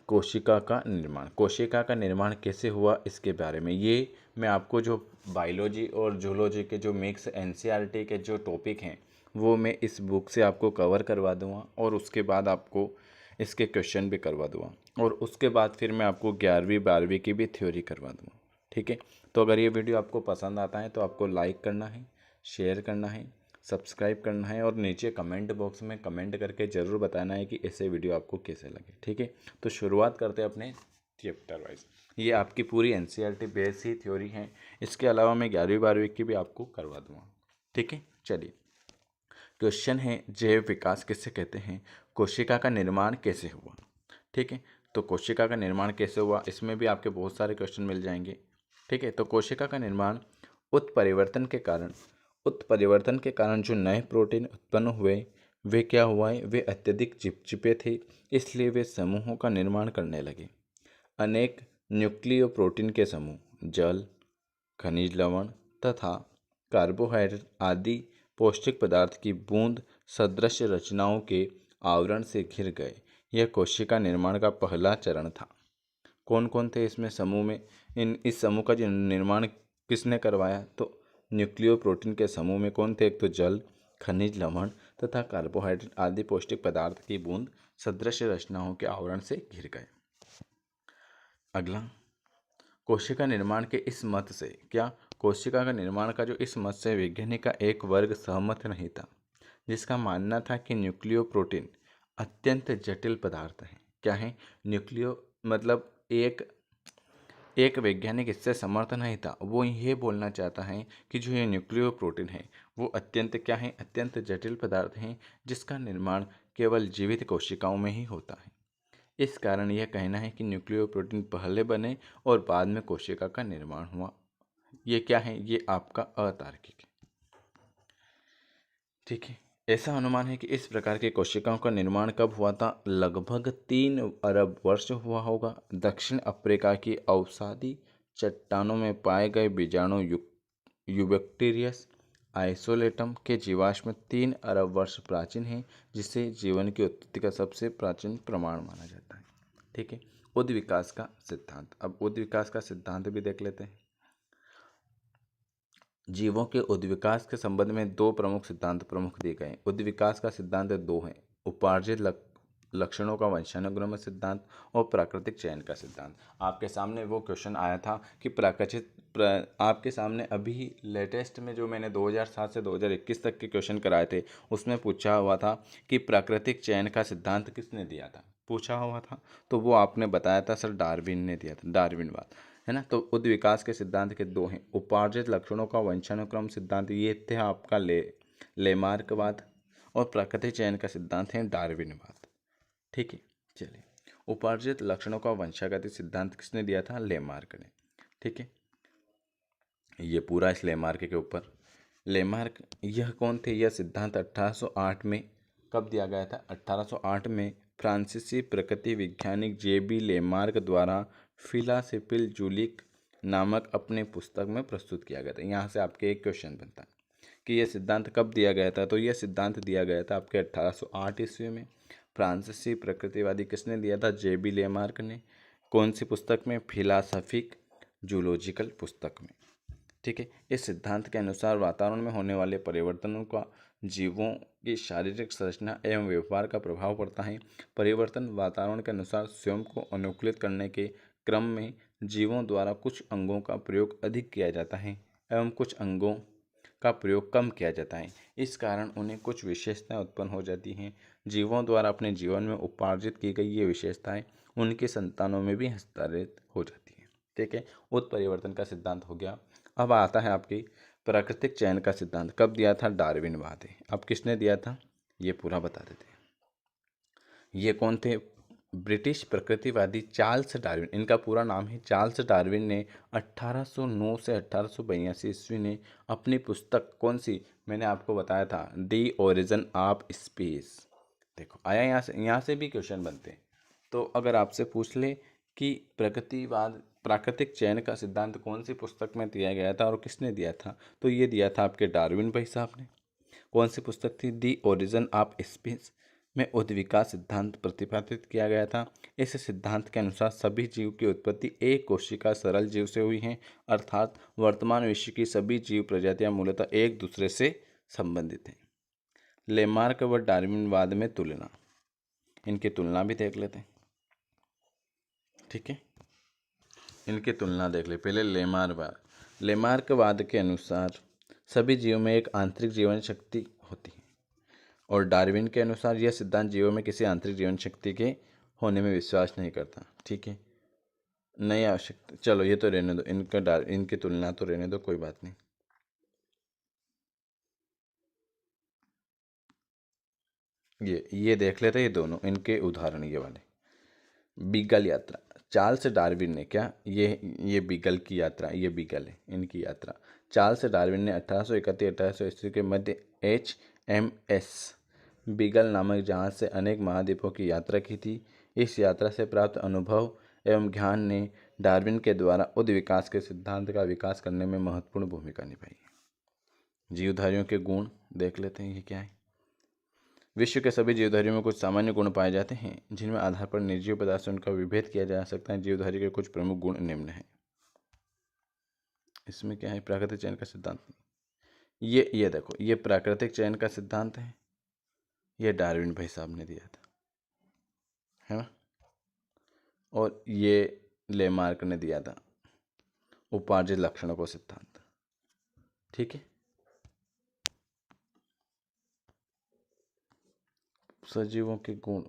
कोशिका का निर्माण। कोशिका का निर्माण कैसे हुआ इसके बारे में, ये मैं आपको जो बायोलॉजी और जूलॉजी के जो मिक्स एनसीईआरटी के जो टॉपिक हैं वो मैं इस बुक से आपको कवर करवा दूँगा, और उसके बाद आपको इसके क्वेश्चन भी करवा दूँगा, और उसके बाद फिर मैं आपको 11वीं 12वीं की भी थ्योरी करवा दूँगा, ठीक है। तो अगर ये वीडियो आपको पसंद आता है तो आपको लाइक करना है, शेयर करना है, सब्सक्राइब करना है, और नीचे कमेंट बॉक्स में कमेंट करके ज़रूर बताना है कि ऐसे वीडियो आपको कैसे लगे, ठीक है। तो शुरुआत करते हैं अपने चैप्टर वाइज। ये आपकी पूरी एनसीईआरटी बेस ही थ्योरी है, इसके अलावा मैं 11वीं 12वीं की भी आपको करवा दूँगा, ठीक है। चलिए क्वेश्चन है, जैव विकास किसे कहते हैं, कोशिका का निर्माण कैसे हुआ, ठीक है। तो कोशिका का निर्माण कैसे हुआ, इसमें भी आपके बहुत सारे क्वेश्चन मिल जाएंगे, ठीक है। तो कोशिका का निर्माण उत्परिवर्तन के कारण जो नए प्रोटीन उत्पन्न हुए वे क्या हुआ है, वे अत्यधिक चिपचिपे थे, इसलिए वे समूहों का निर्माण करने लगे। अनेक न्यूक्लियो प्रोटीन के समूह जल, खनिज लवण तथा कार्बोहाइड्रेट आदि पौष्टिक पदार्थ की बूंद सदृश रचनाओं के आवरण से घिर गए। यह कोशिका निर्माण का पहला चरण था। कौन कौन थे इसमें समूह में, इस समूह का जो निर्माण किसने करवाया, तो न्यूक्लियो प्रोटीन के समूह में कौन थे, एक तो जल, खनिज लवण तथा कार्बोहाइड्रेट आदि पौष्टिक पदार्थ की बूंद सदृश रचनाओं के आवरण से घिर गए। अगला, कोशिका निर्माण के इस मत से क्या, कोशिका का निर्माण का जो इस मत से वैज्ञानिक का एक वर्ग सहमत नहीं था, जिसका मानना था कि न्यूक्लियो प्रोटीन अत्यंत जटिल पदार्थ हैं। क्या है न्यूक्लियो, मतलब एक वैज्ञानिक इससे समर्थ नहीं था, वो ये बोलना चाहता है कि जो ये न्यूक्लियो प्रोटीन है वो अत्यंत क्या है, अत्यंत जटिल पदार्थ हैं, जिसका निर्माण केवल जीवित कोशिकाओं में ही होता है। इस कारण यह कहना है कि न्यूक्लियो प्रोटीन पहले बने और बाद में कोशिका का निर्माण हुआ, ये क्या है, ये आपका अतार्किक है, ठीक है। ऐसा अनुमान है कि इस प्रकार की कोशिकाओं का निर्माण कब हुआ था, लगभग 3 अरब वर्ष हुआ होगा। दक्षिण अफ्रीका की अवसादी चट्टानों में पाए गए बीजाणु यूबैक्टीरियस आइसोलेटम के जीवाश्म 3 अरब वर्ष प्राचीन हैं, जिसे जीवन की उत्पत्ति का सबसे प्राचीन प्रमाण माना जाता है, ठीक है। उद्द विकास का सिद्धांत, अब उद्द विकास का सिद्धांत भी देख लेते हैं। जीवों के उद्विकास के संबंध में दो प्रमुख सिद्धांत प्रमुख दिए गए हैं। उद्विकास का सिद्धांत दो हैं, उपार्जित लक्षणों का वंशानुक्रम सिद्धांत और प्राकृतिक चयन का सिद्धांत। आपके सामने वो क्वेश्चन आया था कि आपके सामने अभी लेटेस्ट में जो मैंने 2007 से 2021 तक के क्वेश्चन कराए थे उसमें पूछा हुआ था कि प्राकृतिक चयन का सिद्धांत किसने दिया था, पूछा हुआ था। तो वो आपने बताया था सर डार्विन ने दिया था, डार्विनवाद, है ना। तो उद्द विकास के सिद्धांत के दो हैं, उपार्जित लक्षणों का वंशानुक्रम सिद्धांत ये थे आपका लेमार्कवाद, और प्राकृतिक चयन का सिद्धांत है डार्विनवाद, ठीक है। चलिए, उपार्जित लक्षणों का वंशागत सिद्धांत किसने दिया था, लेमार्क ने, ठीक है। ये पूरा इस लेमार्क के ऊपर, लेमार्क यह कौन थे, यह सिद्धांत 1808 में कब दिया गया था, 1808 में फ्रांसीसी प्रकृति वैज्ञानिक जेबी लेमार्क द्वारा फिलासिफिल जूलिक नामक अपने पुस्तक में प्रस्तुत किया गया था। यहाँ से आपके एक क्वेश्चन बनता है कि यह सिद्धांत कब दिया गया था, तो यह सिद्धांत दिया गया था आपके 1808 ईस्वी में। फ्रांसीसी प्रकृतिवादी किसने दिया था, जेबी लेमार्क ने। कौन सी पुस्तक में, फिलासफिक जूलॉजिकल पुस्तक में, ठीक है। इस सिद्धांत के अनुसार वातावरण में होने वाले परिवर्तनों का जीवों की शारीरिक संरचना एवं व्यवहार का प्रभाव पड़ता है। परिवर्तन वातावरण के अनुसार स्वयं को अनुकूलित करने के क्रम में जीवों द्वारा कुछ अंगों का प्रयोग अधिक किया जाता है एवं कुछ अंगों का प्रयोग कम किया जाता है। इस कारण उन्हें कुछ विशेषताएं उत्पन्न हो जाती हैं। जीवों द्वारा अपने जीवन में उपार्जित की गई ये विशेषताएं उनके संतानों में भी हस्तांतरित हो जाती हैं। ठीक है, उत्परिवर्तन का सिद्धांत हो गया। अब आता है आपकी प्राकृतिक चयन का सिद्धांत। कब दिया था? डार्विनवाद है। अब किसने दिया था ये पूरा बता देते हैं। ये कौन थे? ब्रिटिश प्रकृतिवादी चार्ल्स डार्विन। इनका पूरा नाम है चार्ल्स डार्विन ने 1809 से 1882 ईस्वी ने अपनी पुस्तक कौन सी, मैंने आपको बताया था, दी ओरिजिन ऑफ स्पीस। देखो आया, यहाँ से भी क्वेश्चन बनते हैं। तो अगर आपसे पूछ ले कि प्रकृतिवाद प्राकृतिक चयन का सिद्धांत कौन सी पुस्तक में दिया गया था और किसने दिया था, तो ये दिया था आपके डार्विन भाई साहब ने। कौन सी पुस्तक थी? दी ओरिजिन ऑफ स्पीस में उद्विका सिद्धांत प्रतिपादित किया गया था। इस सिद्धांत के अनुसार सभी जीव की उत्पत्ति एक कोशिका सरल जीव से हुई है, अर्थात वर्तमान विश्व की सभी जीव प्रजातियां मूलतः एक दूसरे से संबंधित हैं। लेमार्क व डार्विनवाद में तुलना, इनकी तुलना भी देख लेते हैं। ठीक है, इनकी तुलना देख ले। पहले लेमार्कवाद के अनुसार सभी जीवों में एक आंतरिक जीवन शक्ति होती है और डार्विन के अनुसार यह सिद्धांत जीवों में किसी आंतरिक जीवन शक्ति के होने में विश्वास नहीं करता। ठीक है, नहीं आवश्यकता, चलो ये तो रहने दो, इनकी तुलना तो रहने दो, कोई बात नहीं। ये देख लेते हैं, ये दोनों इनके उदाहरण ये वाले। बीगल यात्रा, चार्ल्स डार्विन ने क्या, ये बीगल की यात्रा, ये बीगल है इनकी यात्रा। चार्ल्स डार्विन ने 1831-1880 के मध्य HMS बीगल नामक जहाज से अनेक महाद्वीपों की यात्रा की थी। इस यात्रा से प्राप्त अनुभव एवं ज्ञान ने डार्विन के द्वारा उद्विकास के सिद्धांत का विकास करने में महत्वपूर्ण भूमिका निभाई। जीवधारियों के गुण देख लेते हैं, ये क्या है। विश्व के सभी जीवधारियों में कुछ सामान्य गुण पाए जाते हैं जिनमें आधार पर निर्जीव पदार्थ से उनका विभेद किया जा सकता है। जीवधारी के कुछ प्रमुख गुण निम्न हैं। इसमें क्या है? प्राकृतिक चयन का सिद्धांत। ये देखो, ये प्राकृतिक चयन का सिद्धांत है, ये डार्विन भाई साहब ने दिया था, है ना। और ये लेमार्क ने दिया था उपार्जित लक्षणों को सिद्धांत। ठीक है, सजीवों के गुण,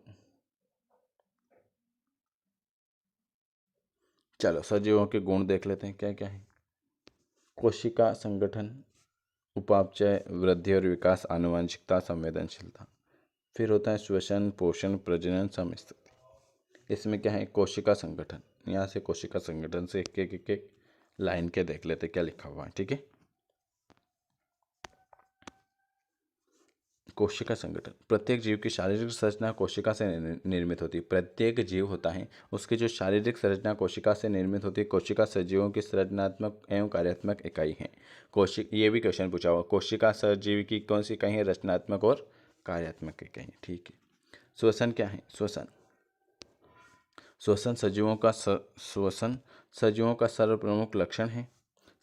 चलो सजीवों के गुण देख लेते हैं क्या क्या है। कोशिका संगठन, उपापचय, वृद्धि और विकास, आनुवंशिकता, संवेदनशीलता। फिर होता है श्वसन, पोषण, प्रजनन, समस्थिति। इसमें क्या है? कोशिका संगठन। यहाँ से कोशिका संगठन से एक लाइन के देख लेते क्या लिखा हुआ है। ठीक है, कोशिका संगठन, प्रत्येक जीव की शारीरिक संरचना कोशिका से निर्मित होती है। प्रत्येक जीव होता है, उसकी जो शारीरिक संरचना कोशिका से निर्मित होती है। कोशिका सजीवों की संरचनात्मक एवं कार्यात्मक इकाई है। ये भी क्वेश्चन पूछा हुआ, कोशिका सजीव की कौन सी इकाई है? रचनात्मक और कार्यात्मक इकाई है। ठीक है, श्वसन क्या है? श्वसन सजीवों का सर्वप्रमुख लक्षण है।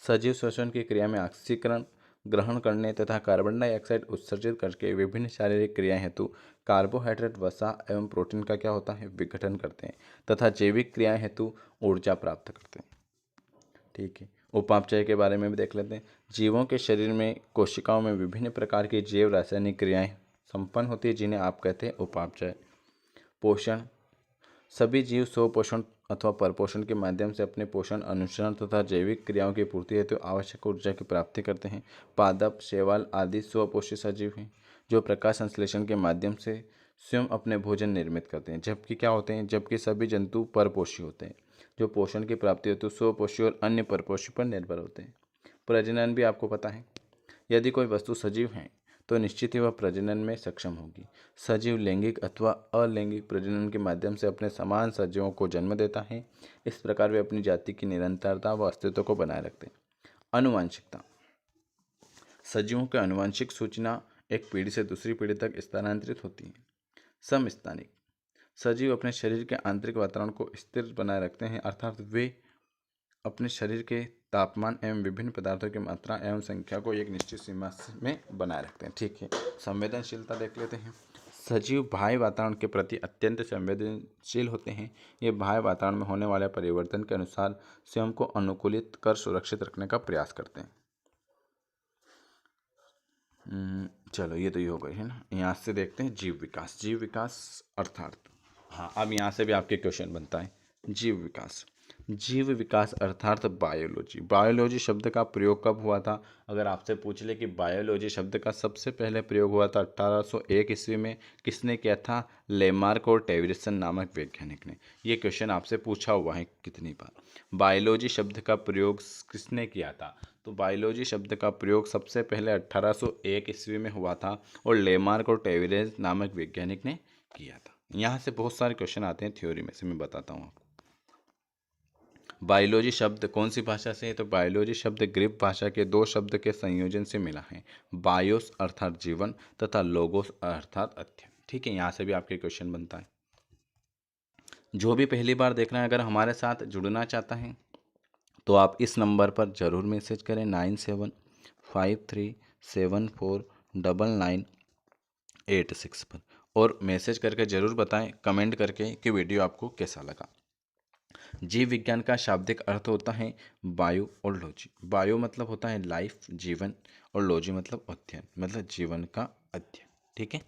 सजीव श्वसन की क्रिया में ऑक्सीकरण ग्रहण करने तथा कार्बन डाइऑक्साइड उत्सर्जित करके विभिन्न शारीरिक क्रियाएं हेतु कार्बोहाइड्रेट, वसा एवं प्रोटीन का क्या होता है? विघटन करते हैं तथा जैविक क्रियाएं हेतु ऊर्जा प्राप्त करते हैं। ठीक है, उपापचय के बारे में भी देख लेते हैं। जीवों के शरीर में कोशिकाओं में विभिन्न प्रकार की जैव रासायनिक क्रियाएं संपन्न होती है जिन्हें आप कहते हैं उपापचय। पोषण, सभी जीव स्वपोषण अथवा परपोषण के माध्यम से अपने पोषण, अनुसरण तथा जैविक क्रियाओं की पूर्ति हेतु आवश्यक ऊर्जा की प्राप्ति करते हैं। पादप, शैवाल आदि स्वपोषी सजीव हैं जो प्रकाश संश्लेषण के माध्यम से स्वयं अपने भोजन निर्मित करते हैं। जबकि क्या होते हैं? जबकि सभी जंतु परपोषी होते हैं जो पोषण की प्राप्ति हेतु स्वपोषी और अन्य परपोषी पर निर्भर होते हैं। प्रजनन भी आपको पता है, यदि कोई वस्तु सजीव है तो निश्चित ही वह प्रजनन में सक्षम होगी। सजीव लैंगिक अथवा अलैंगिक प्रजनन के माध्यम से अपने समान सजीवों को जन्म देता है। इस प्रकार वे अपनी जाति की निरंतरता व अस्तित्व को बनाए रखते हैं। आनुवंशिकता, सजीवों के आनुवंशिक सूचना एक पीढ़ी से दूसरी पीढ़ी तक स्थानांतरित होती है। समस्थानिक, सजीव अपने शरीर के आंतरिक वातावरण को स्थिर बनाए रखते हैं, अर्थात वे अपने शरीर के तापमान एवं विभिन्न पदार्थों की मात्रा एवं संख्या को एक निश्चित सीमा में बनाए रखते हैं। ठीक है, संवेदनशीलता देख लेते हैं। सजीव बाह्य वातावरण के प्रति अत्यंत संवेदनशील होते हैं। ये बाह्य वातावरण में होने वाले परिवर्तन के अनुसार स्वयं को अनुकूलित कर सुरक्षित रखने का प्रयास करते हैं। चलो ये तो ये हो गई है ना। यहाँ से देखते हैं जीव विकास। जीव विकास अर्थात, हाँ, अब यहाँ से भी आपके क्वेश्चन बनता है। जीव विकास, जीव विकास अर्थात बायोलॉजी। बायोलॉजी शब्द का प्रयोग कब हुआ था? अगर आपसे पूछ ले कि बायोलॉजी शब्द का सबसे पहले प्रयोग हुआ था 1801 ईस्वी में, किसने किया था? लेमार्क और टेविसन नामक वैज्ञानिक ने। ये क्वेश्चन आपसे पूछा हुआ है कितनी बार। बायोलॉजी शब्द का प्रयोग किसने किया था? तो बायोलॉजी शब्द का प्रयोग सबसे पहले 1801 ईस्वी में हुआ था और लेमार्क और टेविस नामक वैज्ञानिक ने किया था। यहाँ से बहुत सारे क्वेश्चन आते हैं थ्योरी में से, मैं बताता हूँ आपको। बायोलॉजी शब्द कौन सी भाषा से है? तो बायोलॉजी शब्द ग्रीक भाषा के दो शब्द के संयोजन से मिला है, बायोस अर्थात जीवन तथा लोगोस अर्थात अध्ययन। ठीक है, यहाँ से भी आपके क्वेश्चन बनता है। जो भी पहली बार देख रहे हैं, अगर हमारे साथ जुड़ना चाहता है तो आप इस नंबर पर ज़रूर मैसेज करें 9753749986 पर, और मैसेज करके ज़रूर बताएं कमेंट करके कि वीडियो आपको कैसा लगा। जीव विज्ञान का शाब्दिक अर्थ होता है बायो और लॉजी। बायो मतलब होता है लाइफ, जीवन, और लॉजी मतलब अध्ययन, मतलब जीवन का अध्ययन। ठीक है,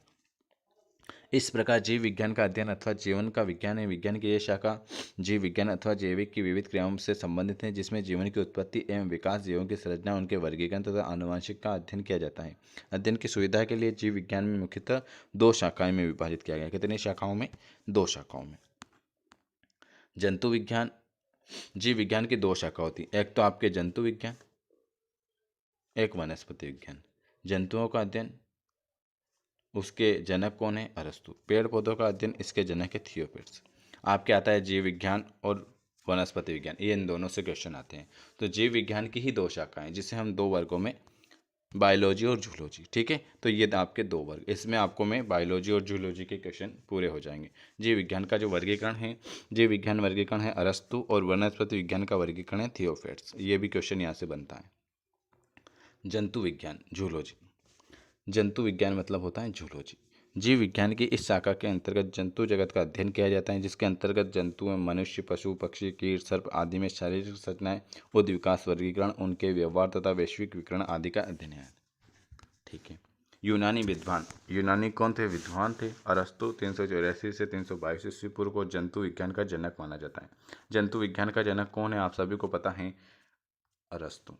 इस प्रकार जीव विज्ञान का अध्ययन अथवा जीवन का विज्ञान है। विज्ञान की यह शाखा जीव विज्ञान अथवा जैविक की विविध क्रियाओं से संबंधित है, जिसमें जीवन की उत्पत्ति एवं विकास, जीवों की संरचना, उनके वर्गीकरण तथा आनुवंशिक का अध्ययन किया जाता है। अध्ययन की सुविधा के लिए जीव विज्ञान में मुख्यतः दो शाखाएं में विभाजित किया गया है। कितनी शाखाओं में? दो शाखाओं में। जंतु विज्ञान, जीव विज्ञान की दो शाखा होती, एक तो आपके जंतु विज्ञान, एक वनस्पति विज्ञान। जंतुओं का अध्ययन, उसके जनक कौन है? अरस्तु। पेड़ पौधों का अध्ययन, इसके जनक है थियोपेट्स। आपके आता है जीव विज्ञान और वनस्पति विज्ञान, ये इन दोनों से क्वेश्चन आते हैं। तो जीव विज्ञान की ही दो शाखाएं, जिसे हम दो वर्गों में, बायोलॉजी और जूलॉजी। ठीक है, तो ये आपके दो वर्ग, इसमें आपको मैं बायोलॉजी और जूलॉजी के क्वेश्चन पूरे हो जाएंगे। जीव विज्ञान का जो वर्गीकरण है, जीव विज्ञान वर्गीकरण है अरस्तु, और वनस्पति विज्ञान का वर्गीकरण है थियोपेट्स। ये भी क्वेश्चन यहाँ से बनता है। जंतु विज्ञान, जूलॉजी। जंतु विज्ञान मतलब होता है जूलॉजी। जीव विज्ञान की इस शाखा के अंतर्गत जंतु जगत का अध्ययन किया जाता है, जिसके अंतर्गत जंतु में मनुष्य, पशु, पक्षी, कीट, सर्प आदि में शारीरिक संरचनाएं, उद विकास, वर्गीकरण, उनके व्यवहार तथा वैश्विक विकरण आदि का अध्ययन है। ठीक है, यूनानी विद्वान। यूनानी कौन थे? विद्वान थे। अरस्तु 384 से 322 ईस्वी पूर्व को जंतु विज्ञान का जनक माना जाता है। जंतु विज्ञान का जनक कौन है? आप सभी को पता है, अरस्तु।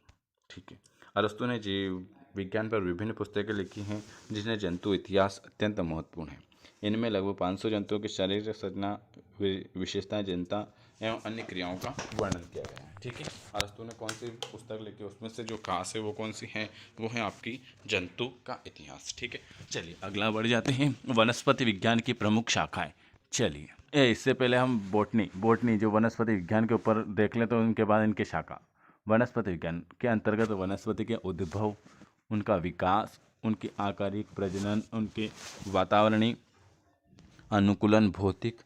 ठीक है, अरस्तु ने जीव विज्ञान पर विभिन्न पुस्तकें लिखी हैं, जिसमें जंतु इतिहास अत्यंत महत्वपूर्ण है। इनमें लगभग 500 जंतुओं की शारीरिक संरचना, विशेषताएं, जनता एवं अन्य क्रियाओं का वर्णन किया गया है। ठीक है, अरस्तु ने कौन सी पुस्तक लिखी, उसमें से जो खास है वो कौन सी है? वो है आपकी जंतु का इतिहास। ठीक है, चलिए अगला बढ़ जाते हैं। वनस्पति विज्ञान की प्रमुख शाखाएं। चलिए इससे पहले हम बोटनी जो वनस्पति विज्ञान के ऊपर देख लें, तो उनके बाद इनकी शाखा। वनस्पति विज्ञान के अंतर्गत वनस्पति के उद्भव, उनका विकास, उनकी आकारिक प्रजनन, उनके वातावरणीय अनुकूलन, भौतिक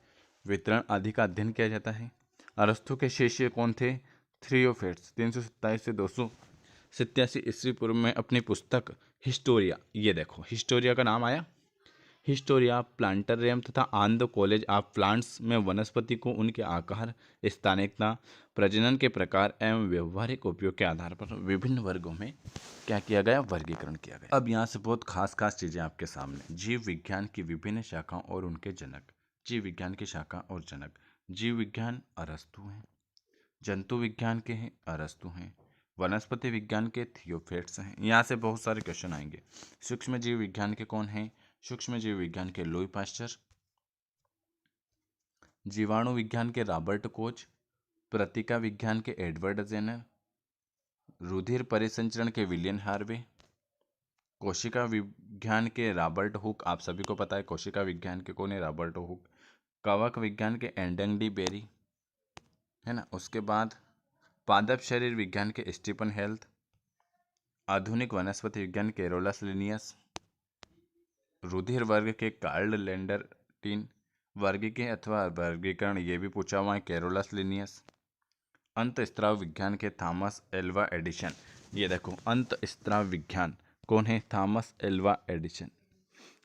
वितरण आदि का अध्ययन किया जाता है। अरस्तु के शिष्य कौन थे? थियोपेट्स 327 से 287 ईस्वी पूर्व में अपनी पुस्तक हिस्टोरिया, ये देखो हिस्टोरिया का नाम आया, हिस्टोरिया प्लांटरियम तथा आनंद कॉलेज ऑफ प्लांट्स में वनस्पति को उनके आकार, स्थानिकता, प्रजनन के प्रकार एवं व्यवहारिक उपयोग के आधार पर विभिन्न वर्गों में क्या किया गया? वर्गीकरण किया गया। अब यहाँ से बहुत खास चीज़ें आपके सामने। जीव विज्ञान की विभिन्न शाखाओं और उनके जनक। जीव विज्ञान की शाखा और जनक। जीव विज्ञान अरस्तु हैं, जंतु विज्ञान के हैं अरस्तु हैं, वनस्पति विज्ञान के थियोपेट्स हैं। यहाँ से बहुत सारे क्वेश्चन आएंगे। सूक्ष्म जीव विज्ञान के कौन हैं? सूक्ष्म जीव विज्ञान के लुई पास्चर, जीवाणु विज्ञान के रॉबर्ट कोच, पत्रिका विज्ञान के एडवर्ड जेनर, रुधिर परिसंचरण के विलियम हार्वे, कोशिका विज्ञान के रॉबर्ट हुक। आप सभी को पता है कोशिका विज्ञान के कौन है? Robert Hooke. कवक विज्ञान के एंडंग डी बेरी, है ना। उसके बाद पादप शरीर विज्ञान के स्टीफन हेल्थ, आधुनिक वनस्पति विज्ञान कैरोलस लिनियस, रुधिर वर्ग के कार्ल लैंडरटीन, वर्गीकरण अथवा वर्गीकरण ये भी पूछा हुआ है कैरोलस लिनियस, अंतःस्राव विज्ञान के थॉमस एल्वा एडिसन। ये देखो अंतःस्राव विज्ञान कौन है? Thomas Alva Edison.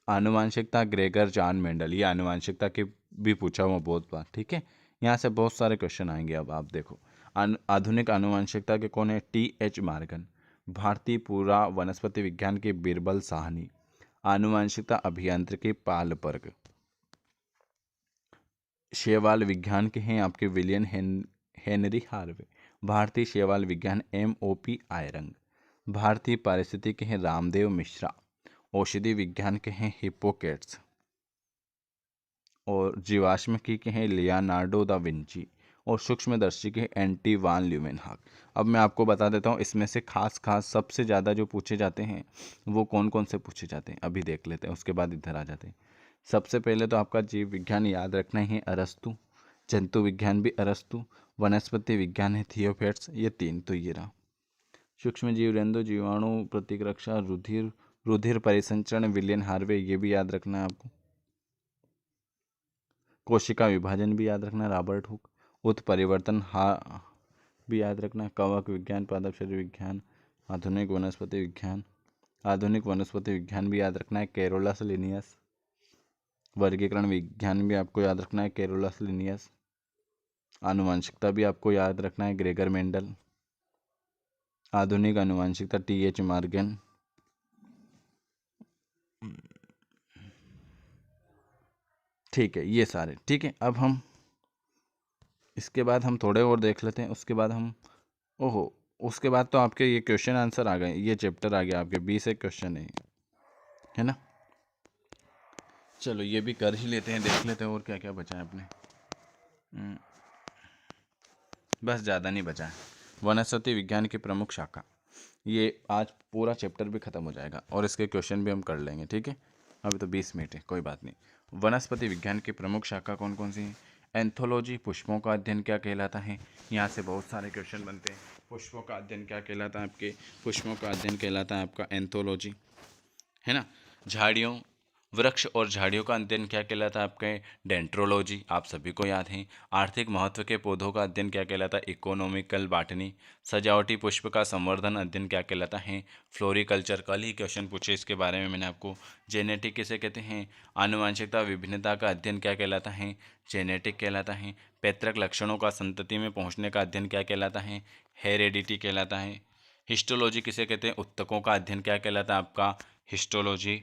आनुवंशिकता ग्रेगर जॉन मेंडल। ये आनुवंशिकता की भी पूछा हुआ बहुत बार, ठीक है। यहाँ से बहुत सारे क्वेश्चन आएंगे। अब आप देखो आधुनिक आनुवंशिकता के कौन है? टी.एच. मॉर्गन। भारतीय पूरा वनस्पति विज्ञान के बीरबल साहनी। आनुवंशिकता अभियांत्रिकी पालबर्ग। शैवाल विज्ञान के हैं आपके विलियम हेनरी हार्वे। भारतीय शैवाल विज्ञान M.O.P. आयरंग। भारतीय पारिस्थितिकी के हैं रामदेव मिश्रा। औषधि विज्ञान के हैं हिप्पोकेट्स। और जीवाश्मिकी के हैं लियोनार्डो दा विंची। और सूक्ष्मदर्शी के एंटी वान ल्यूमेनहॉक। अब मैं आपको बता देता हूँ इसमें से खास सबसे ज़्यादा जो पूछे जाते हैं वो कौन कौन से पूछे जाते हैं, अभी देख लेते हैं, उसके बाद इधर आ जाते हैं। सबसे पहले तो आपका जीव विज्ञान याद रखना ही है, अरस्तु। जंतु विज्ञान भी अरस्तु। वनस्पति विज्ञान है थियोफेट्स। ये 3 तो ये रहा। सूक्ष्म जीव रेंदो जीवाणु प्रतिरक्षा रुधिर परिसंचरण विलियम हार्वे, ये भी याद रखना है आपको। कोशिका विभाजन भी याद रखना है रॉबर्ट हुक। उत्परिवर्तन भी याद रखना है। कवक विज्ञान, पादप शरीर विज्ञान। आधुनिक वनस्पति विज्ञान भी याद रखना है कैरोलस लिनियस। वर्गीकरण विज्ञान भी आपको याद रखना है कैरोलस लिनियस। आनुवंशिकता भी आपको याद रखना है ग्रेगर मेंडल। आधुनिक आनुवंशिकता T.H. मॉर्गन। ठीक है, ये सारे ठीक है। अब हम इसके बाद हम थोड़े और देख लेते हैं। उसके बाद हम उसके बाद तो आपके ये क्वेश्चन आंसर आ गए, ये चैप्टर आ गया आपके 20 एक क्वेश्चन है ना। चलो ये भी कर ही लेते हैं, देख लेते हैं और क्या क्या बचा है अपने। बस ज़्यादा नहीं बचा है। वनस्पति विज्ञान की प्रमुख शाखा, ये आज पूरा चैप्टर भी खत्म हो जाएगा और इसके क्वेश्चन भी हम कर लेंगे, ठीक है। अभी तो 20 मिनट है, कोई बात नहीं। वनस्पति विज्ञान की प्रमुख शाखा कौन कौन सी है? एंथोलॉजी, पुष्पों का अध्ययन क्या कहलाता है? यहाँ से बहुत सारे क्वेश्चन बनते हैं। पुष्पों का अध्ययन क्या कहलाता है आपके? पुष्पों का अध्ययन कहलाता है आपका एंथोलॉजी, है ना। झाड़ियों, वृक्ष और झाड़ियों का अध्ययन क्या कहलाता है आपके? डेंट्रोलॉजी, आप सभी को याद है। आर्थिक महत्व के पौधों का अध्ययन क्या कहलाता है? Economical botany. सजावटी पुष्प का संवर्धन अध्ययन क्या कहलाता है? फ्लोरिकल्चर। कल ही क्वेश्चन पूछे इसके बारे में मैंने आपको। जेनेटिक किसे कहते हैं? आनुवंशिकता विभिन्नता का अध्ययन क्या कहलाता है? जेनेटिक कहलाता है। पैतृक लक्षणों का संतति में पहुँचने का अध्ययन क्या कहलाता है? हेरेडिटी कहलाता है। हिस्टोलॉजी किसे कहते हैं? उत्तकों का अध्ययन क्या कहलाता है आपका? हिस्टोलॉजी।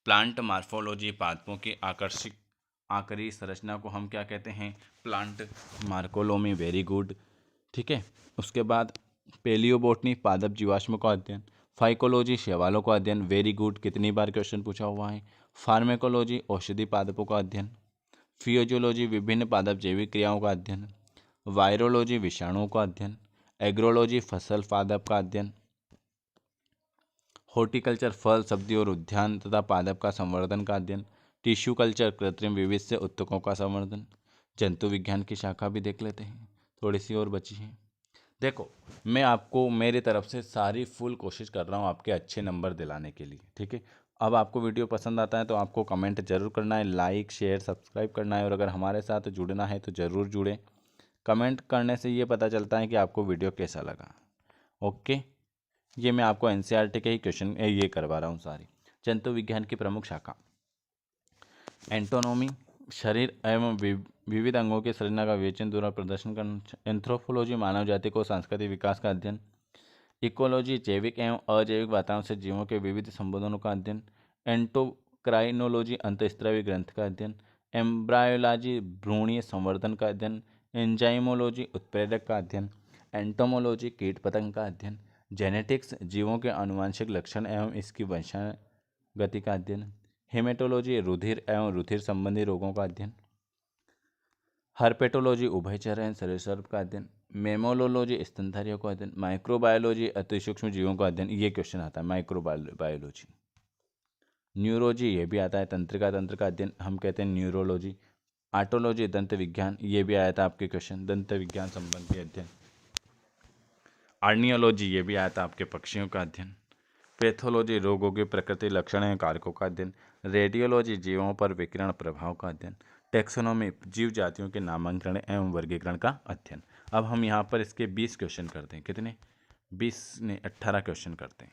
प्लांट मार्फोलॉजी, पादपों की आकरी संरचना को हम क्या कहते हैं? प्लांट मार्कोलोमी। वेरी गुड, ठीक है। उसके बाद पेलियोबोटनी, पादप जीवाश्म का अध्ययन। फाइकोलॉजी, शैवालों का अध्ययन। वेरी गुड, कितनी बार क्वेश्चन पूछा हुआ है। फार्मेकोलॉजी, औषधि पादपों का अध्ययन। फिजियोलॉजी, विभिन्न पादप जैविक क्रियाओं का अध्ययन। वायरोलॉजी, विषाणुओं का अध्ययन। एग्रोलॉजी, फसल पादप का अध्ययन। हॉर्टिकल्चर, फल, सब्जी और उद्यान तथा पादप का संवर्धन का अध्ययन। टिश्यू कल्चर, कृत्रिम विविध से उत्तकों का संवर्धन। जंतु विज्ञान की शाखा भी देख लेते हैं, थोड़ी सी और बची है। देखो, मैं आपको मेरी तरफ से सारी फुल कोशिश कर रहा हूँ आपके अच्छे नंबर दिलाने के लिए, ठीक है। अब आपको वीडियो पसंद आता है तो आपको कमेंट जरूर करना है, लाइक शेयर सब्सक्राइब करना है, और अगर हमारे साथ जुड़ना है तो ज़रूर जुड़ें। कमेंट करने से ये पता चलता है कि आपको वीडियो कैसा लगा। ओके, ये मैं आपको NCERT के ही क्वेश्चन ये करवा रहा हूँ सारी। जंतु विज्ञान की प्रमुख शाखा एंटोनोमी, शरीर एवं विविध अंगों की संरचना का विवेचन द्वारा प्रदर्शन करना। एंथ्रोपोलॉजी, मानव जाति को सांस्कृतिक विकास का अध्ययन। इकोलॉजी, जैविक एवं अजैविक वातावरण से जीवों के विविध संबंधों का अध्ययन। एंडोक्राइनोलॉजी, अंतःस्रावी ग्रंथ का अध्ययन। एम्ब्रायोलॉजी, भ्रूणीय संवर्धन का अध्ययन। एंजाइमोलॉजी, उत्प्रेरक का अध्ययन। एंटोमोलॉजी, कीट पतंग का अध्ययन। जेनेटिक्स, जीवों के आनुवंशिक लक्षण एवं इसकी वंशागति का अध्ययन। हेमेटोलॉजी, रुधिर एवं रुधिर संबंधी रोगों का अध्ययन। हर्पेटोलॉजी, उभयचर एवं सरीसृप का अध्ययन। मेमोलोलॉजी, स्तनधारियों का अध्ययन। माइक्रोबायोलॉजी, अति सूक्ष्म जीवों का अध्ययन। ये क्वेश्चन आता है माइक्रोबायोलॉजी। न्यूरोलॉजी, ये भी आता है, तंत्रिका तंत्र का अध्ययन हम कहते हैं न्यूरोलॉजी। ऑटोलॉजी, दंत विज्ञान, ये भी आया था आपके क्वेश्चन, दंत विज्ञान संबंधी अध्ययन। आर्नियोलॉजी, ये भी आया था आपके, पक्षियों का अध्ययन। पैथोलॉजी, रोगों की प्रकृति, लक्षण एवं कारकों का अध्ययन। रेडियोलॉजी, जीवों पर विकिरण प्रभाव का अध्ययन। टेक्सोनोमी, जीव जातियों के नामांकन एवं वर्गीकरण का अध्ययन। अब हम यहाँ पर इसके 20 क्वेश्चन करते हैं। कितने? 20 नहीं, 18 क्वेश्चन करते हैं।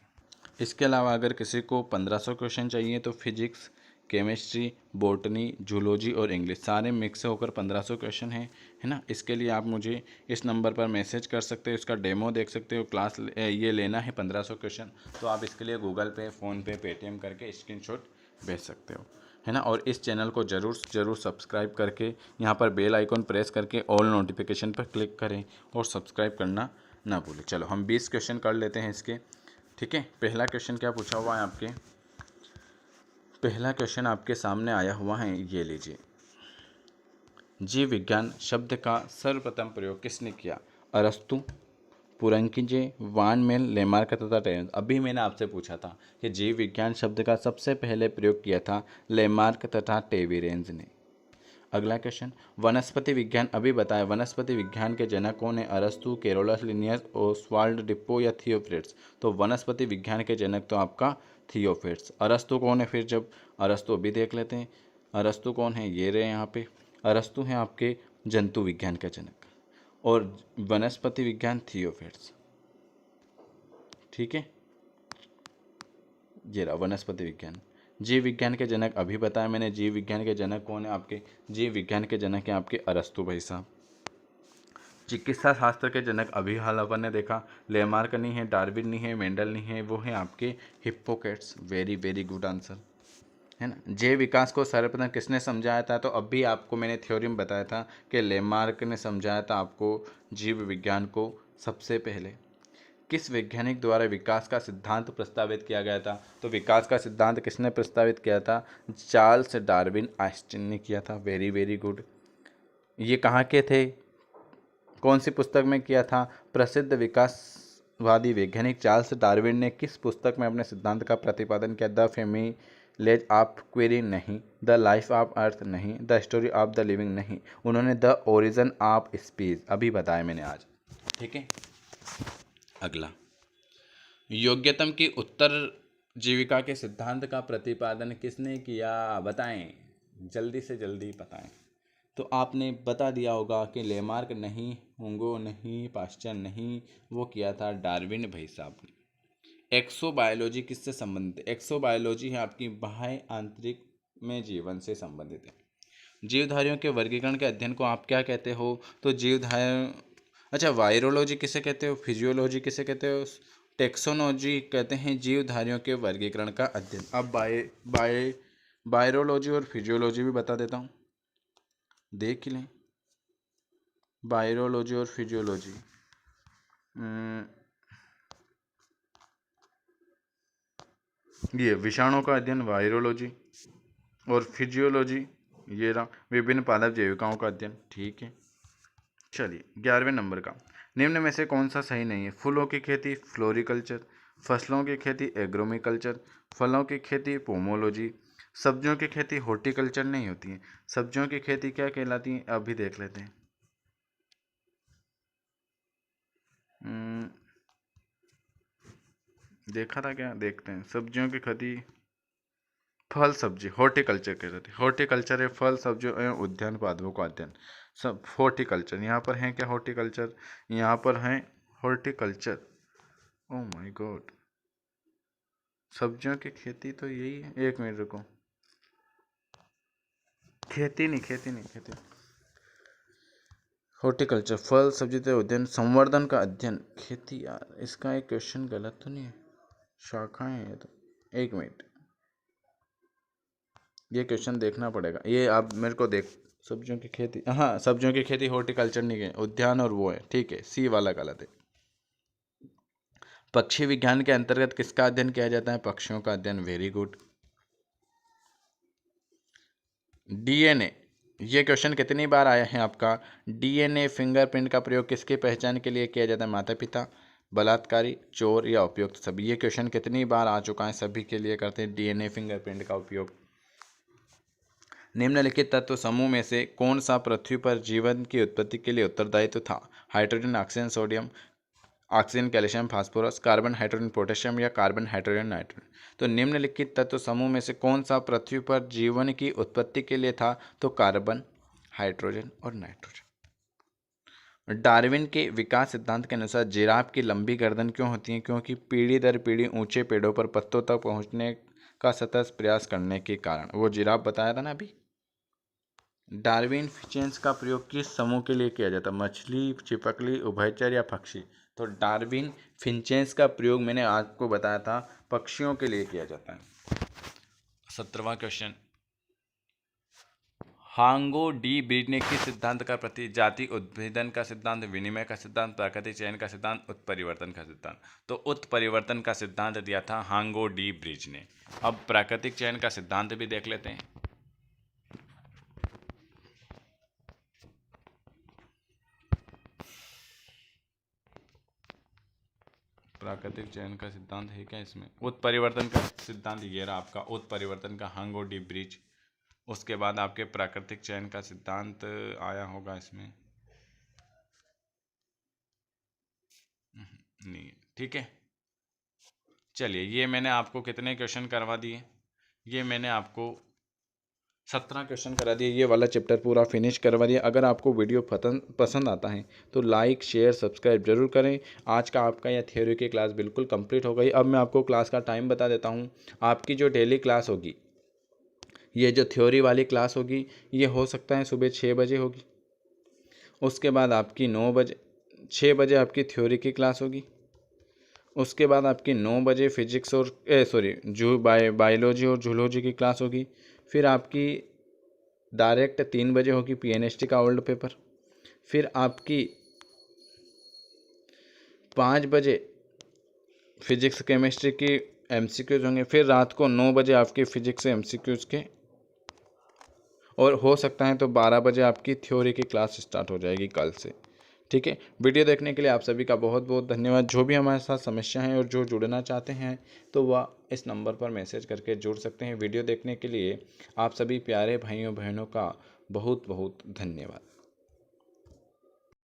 इसके अलावा अगर किसी को 1500 क्वेश्चन चाहिए तो फिजिक्स, केमिस्ट्री, बॉटनी, जूलॉजी और इंग्लिश सारे मिक्स होकर 1500 क्वेश्चन है ना। इसके लिए आप मुझे इस नंबर पर मैसेज कर सकते हो, इसका डेमो देख सकते हो। क्लास ये लेना है 1500 क्वेश्चन, तो आप इसके लिए गूगल पे, फ़ोनपे, पेटीएम करके स्क्रीनशॉट भेज सकते हो, है ना। और इस चैनल को ज़रूर सब्सक्राइब करके यहाँ पर बेल आइकॉन प्रेस करके ऑल नोटिफिकेशन पर क्लिक करें और सब्सक्राइब करना ना भूलें। चलो हम 20 क्वेश्चन कर लेते हैं इसके, ठीक है। पहला क्वेश्चन क्या पूछा हुआ है आपके? पहला क्वेश्चन आपके सामने आया हुआ है, ये लीजिए। जीव विज्ञान शब्द का सर्वप्रथम प्रयोग किसने किया? अरस्तु, पुरंकिजे, वान मेल, लेमार्क तथा टेरेंस। अभी मैंने आपसे पूछा था कि जीव विज्ञान शब्द का सबसे पहले प्रयोग किया था लेमार्क तथा टेरेंस ने। अगला क्वेश्चन, वनस्पति विज्ञान अभी बताएं, वनस्पति विज्ञान के जनक कौन है? अरस्तु, केरोलस लिनियस, ओस्वाल्ड डिपो या थियोफ्रिट्स? तो वनस्पति विज्ञान के जनक तो आपका थियोफ्रिट्स। अरस्तु कौन है फिर? जब अरस्तु अभी देख लेते हैं, अरस्तु कौन है, ये रहे यहाँ पे। अरस्तु हैं आपके जंतु विज्ञान के जनक, और वनस्पति विज्ञान थियोफ्रिट्स, ठीक है। ये रहा वनस्पति विज्ञान। जीव विज्ञान के जनक अभी बताया मैंने, जीव विज्ञान के जनक कौन है आपके? जीव विज्ञान के जनक हैं आपके अरस्तु भाई साहब। चिकित्सा शास्त्र के जनक अभी हाल अपन ने देखा, लेमार्क नहीं है, डार्विन नहीं है, मेंडल नहीं है, वो है आपके Hippocrates. Very very good answer, है ना। जैव विकास को सर्वप्रथम किसने समझाया था? तो अभी आपको मैंने थ्योरी में बताया था कि लेमार्क ने समझाया था आपको जीव विज्ञान को सबसे पहले। किस वैज्ञानिक द्वारा विकास का सिद्धांत प्रस्तावित किया गया था? तो विकास का सिद्धांत किसने प्रस्तावित किया था? चार्ल्स डार्विन आइंस्टीन ने किया था। Very very good. ये कहाँ के थे? कौन सी पुस्तक में किया था? प्रसिद्ध विकासवादी वैज्ञानिक चार्ल्स डार्विन ने किस पुस्तक में अपने सिद्धांत का प्रतिपादन किया? द फैमिलीज ऑफ क्वेरी नहीं, द लाइफ ऑफ अर्थ नहीं, the story of the living नहीं, उन्होंने द ओरिजिन ऑफ स्पीच अभी बताया मैंने आज, ठीक है। अगला, योग्यतम की उत्तर जीविका के सिद्धांत का प्रतिपादन किसने किया? बताएं, जल्दी से जल्दी बताएं। तो आपने बता दिया होगा कि लेमार्क नहीं, हुंगो नहीं, पाश्चर नहीं, वो किया था डार्विन भाई साहब ने। एक्सोबायोलॉजी किससे संबंधित है? एक्सोबायोलॉजी है आपकी बाह्य आंतरिक में जीवन से संबंधित है। जीवधारियों के वर्गीकरण के अध्ययन को आप क्या कहते हो? तो जीवधारियों, अच्छा, वायरोलॉजी किसे कहते हो? फिजियोलॉजी किसे कहते हो? टेक्सोनोलॉजी कहते हैं जीवधारियों के वर्गीकरण का अध्ययन। अब वायरोलॉजी और फिजियोलॉजी भी बता देता हूँ, देख लें। वायरोलॉजी और फिजियोलॉजी, ये विषाणु का अध्ययन वायरोलॉजी, और फिजियोलॉजी ये रहा विभिन्न पादप जैविकाओं का अध्ययन, ठीक है। चलिए 11वें नंबर का, निम्न में से कौन सा सही नहीं है? फूलों की खेती फ्लोरिकल्चर, फसलों की खेती एग्रोमिकल्चर, फलों की खेती पोमोलॉजी, सब्जियों की खेती हॉर्टिकल्चर नहीं होती है। सब्जियों की खेती क्या कहलाती है? अभी देख लेते हैं। देखा था क्या? देखते हैं। सब्जियों की खेती फल सब्जी हॉर्टिकल्चर कहते हैं। हॉर्टिकल्चर है फल सब्जियों एवं उद्यान पादपों का अध्ययन, सब हॉर्टिकल्चर। यहाँ पर है क्या हॉर्टिकल्चर? यहाँ पर है हॉर्टिकल्चर। ओह माय गॉड, सब्जियों की खेती तो यही है। एक मिनट रुको, खेती नहीं, हॉर्टिकल्चर फल सब्जी तो उद्यान संवर्धन का अध्ययन, खेती। यार इसका एक क्वेश्चन गलत तो नहीं है? शाखाएं है तो, एक मिनट, ये क्वेश्चन देखना पड़ेगा। ये आप मेरे को देख, सब्जियों की खेती, हाँ सब्जियों की खेती हॉर्टिकल्चर नहीं है, उद्यान और वो है, ठीक है। सी वाला गलत है। पक्षी विज्ञान के अंतर्गत किसका अध्ययन किया जाता है? पक्षियों का अध्ययन। Very good. डीएनए, ये क्वेश्चन कितनी बार आया है आपका? डीएनए फिंगरप्रिंट का प्रयोग किसकी पहचान के लिए किया जाता है? माता पिता, बलात्कारी, चोर या उपयुक्त सभी। ये क्वेश्चन कितनी बार आ चुका है? सभी के लिए करते हैं डीएनए फिंगरप्रिंट का उपयोग। निम्नलिखित तत्व समूह में से कौन सा पृथ्वी पर जीवन की उत्पत्ति के लिए उत्तरदायित्व था? Hydrogen, oxygen, sodium, oxygen, calcium, phosphorus, carbon, hydrogen, potassium या कार्बन, हाइड्रोजन, नाइट्रोजन। तो निम्नलिखित तत्व समूह में से कौन सा पृथ्वी पर जीवन की उत्पत्ति के लिए था? तो कार्बन, हाइड्रोजन और नाइट्रोजन। डार्विन के विकास सिद्धांत के अनुसार जिराफ की लंबी गर्दन क्यों होती है? क्योंकि पीढ़ी दर पीढ़ी ऊंचे पेड़ों पर पत्तों तक पहुंचने का सतत प्रयास करने के कारण। वो जिराफ बताया था ना अभी। डार्विन फिंचेस का प्रयोग किस समूह के लिए किया जाता है? मछली, चिपकली, उभयचर या पक्षी? तो डार्विन फिंचेस का प्रयोग मैंने आपको बताया था पक्षियों के लिए किया जाता है। 17वां क्वेश्चन, हांगो डी ब्रिज ने किस सिद्धांत का प्रति जाति उद्भेदन का सिद्धांत, विनिमय का सिद्धांत, प्राकृतिक चयन का सिद्धांत, उत्परिवर्तन का सिद्धांत? तो उत्परिवर्तन का सिद्धांत दिया था हांगो डी ब्रिज ने। अब प्राकृतिक चयन का सिद्धांत भी देख लेते हैं। प्राकृतिक चयन का सिद्धांत है क्या इसमें? उत्परिवर्तन का सिद्धांत ये रहा आपका, उत्परिवर्तन का हांगो डी ब्रिज। उसके बाद आपके प्राकृतिक चयन का सिद्धांत आया होगा इसमें, नहीं, ठीक है। चलिए, ये मैंने आपको कितने क्वेश्चन करवा दिए? ये मैंने आपको 17 क्वेश्चन करा दिए। ये वाला चैप्टर पूरा फिनिश करवा दिया। अगर आपको वीडियो पसंद आता है तो लाइक, शेयर, सब्सक्राइब जरूर करें। आज का आपका यह थ्योरी की क्लास बिल्कुल कंप्लीट हो गई। अब मैं आपको क्लास का टाइम बता देता हूँ। आपकी जो डेली क्लास होगी, ये जो थ्योरी वाली क्लास होगी, ये हो सकता है सुबह 6 बजे होगी। उसके बाद आपकी 6 बजे आपकी थ्योरी की क्लास होगी। उसके बाद आपकी 9 बजे फिजिक्स और बायोलॉजी और जूलॉजी की क्लास होगी। फिर आपकी डायरेक्ट 3 बजे होगी पीएनएसटी का ओल्ड पेपर। फिर आपकी 5 बजे फिजिक्स केमिस्ट्री की एमसीक्यूज होंगे। फिर रात को 9 बजे आपके फिजिक्स से एमसीक्यूज के, और हो सकता है तो 12 बजे आपकी थ्योरी की क्लास स्टार्ट हो जाएगी कल से। ठीक है, वीडियो देखने के लिए आप सभी का बहुत बहुत धन्यवाद। जो भी हमारे साथ समस्या है और जो जुड़ना चाहते हैं तो वह इस नंबर पर मैसेज करके जुड़ सकते हैं। वीडियो देखने के लिए आप सभी प्यारे भाइयों बहनों का बहुत बहुत धन्यवाद।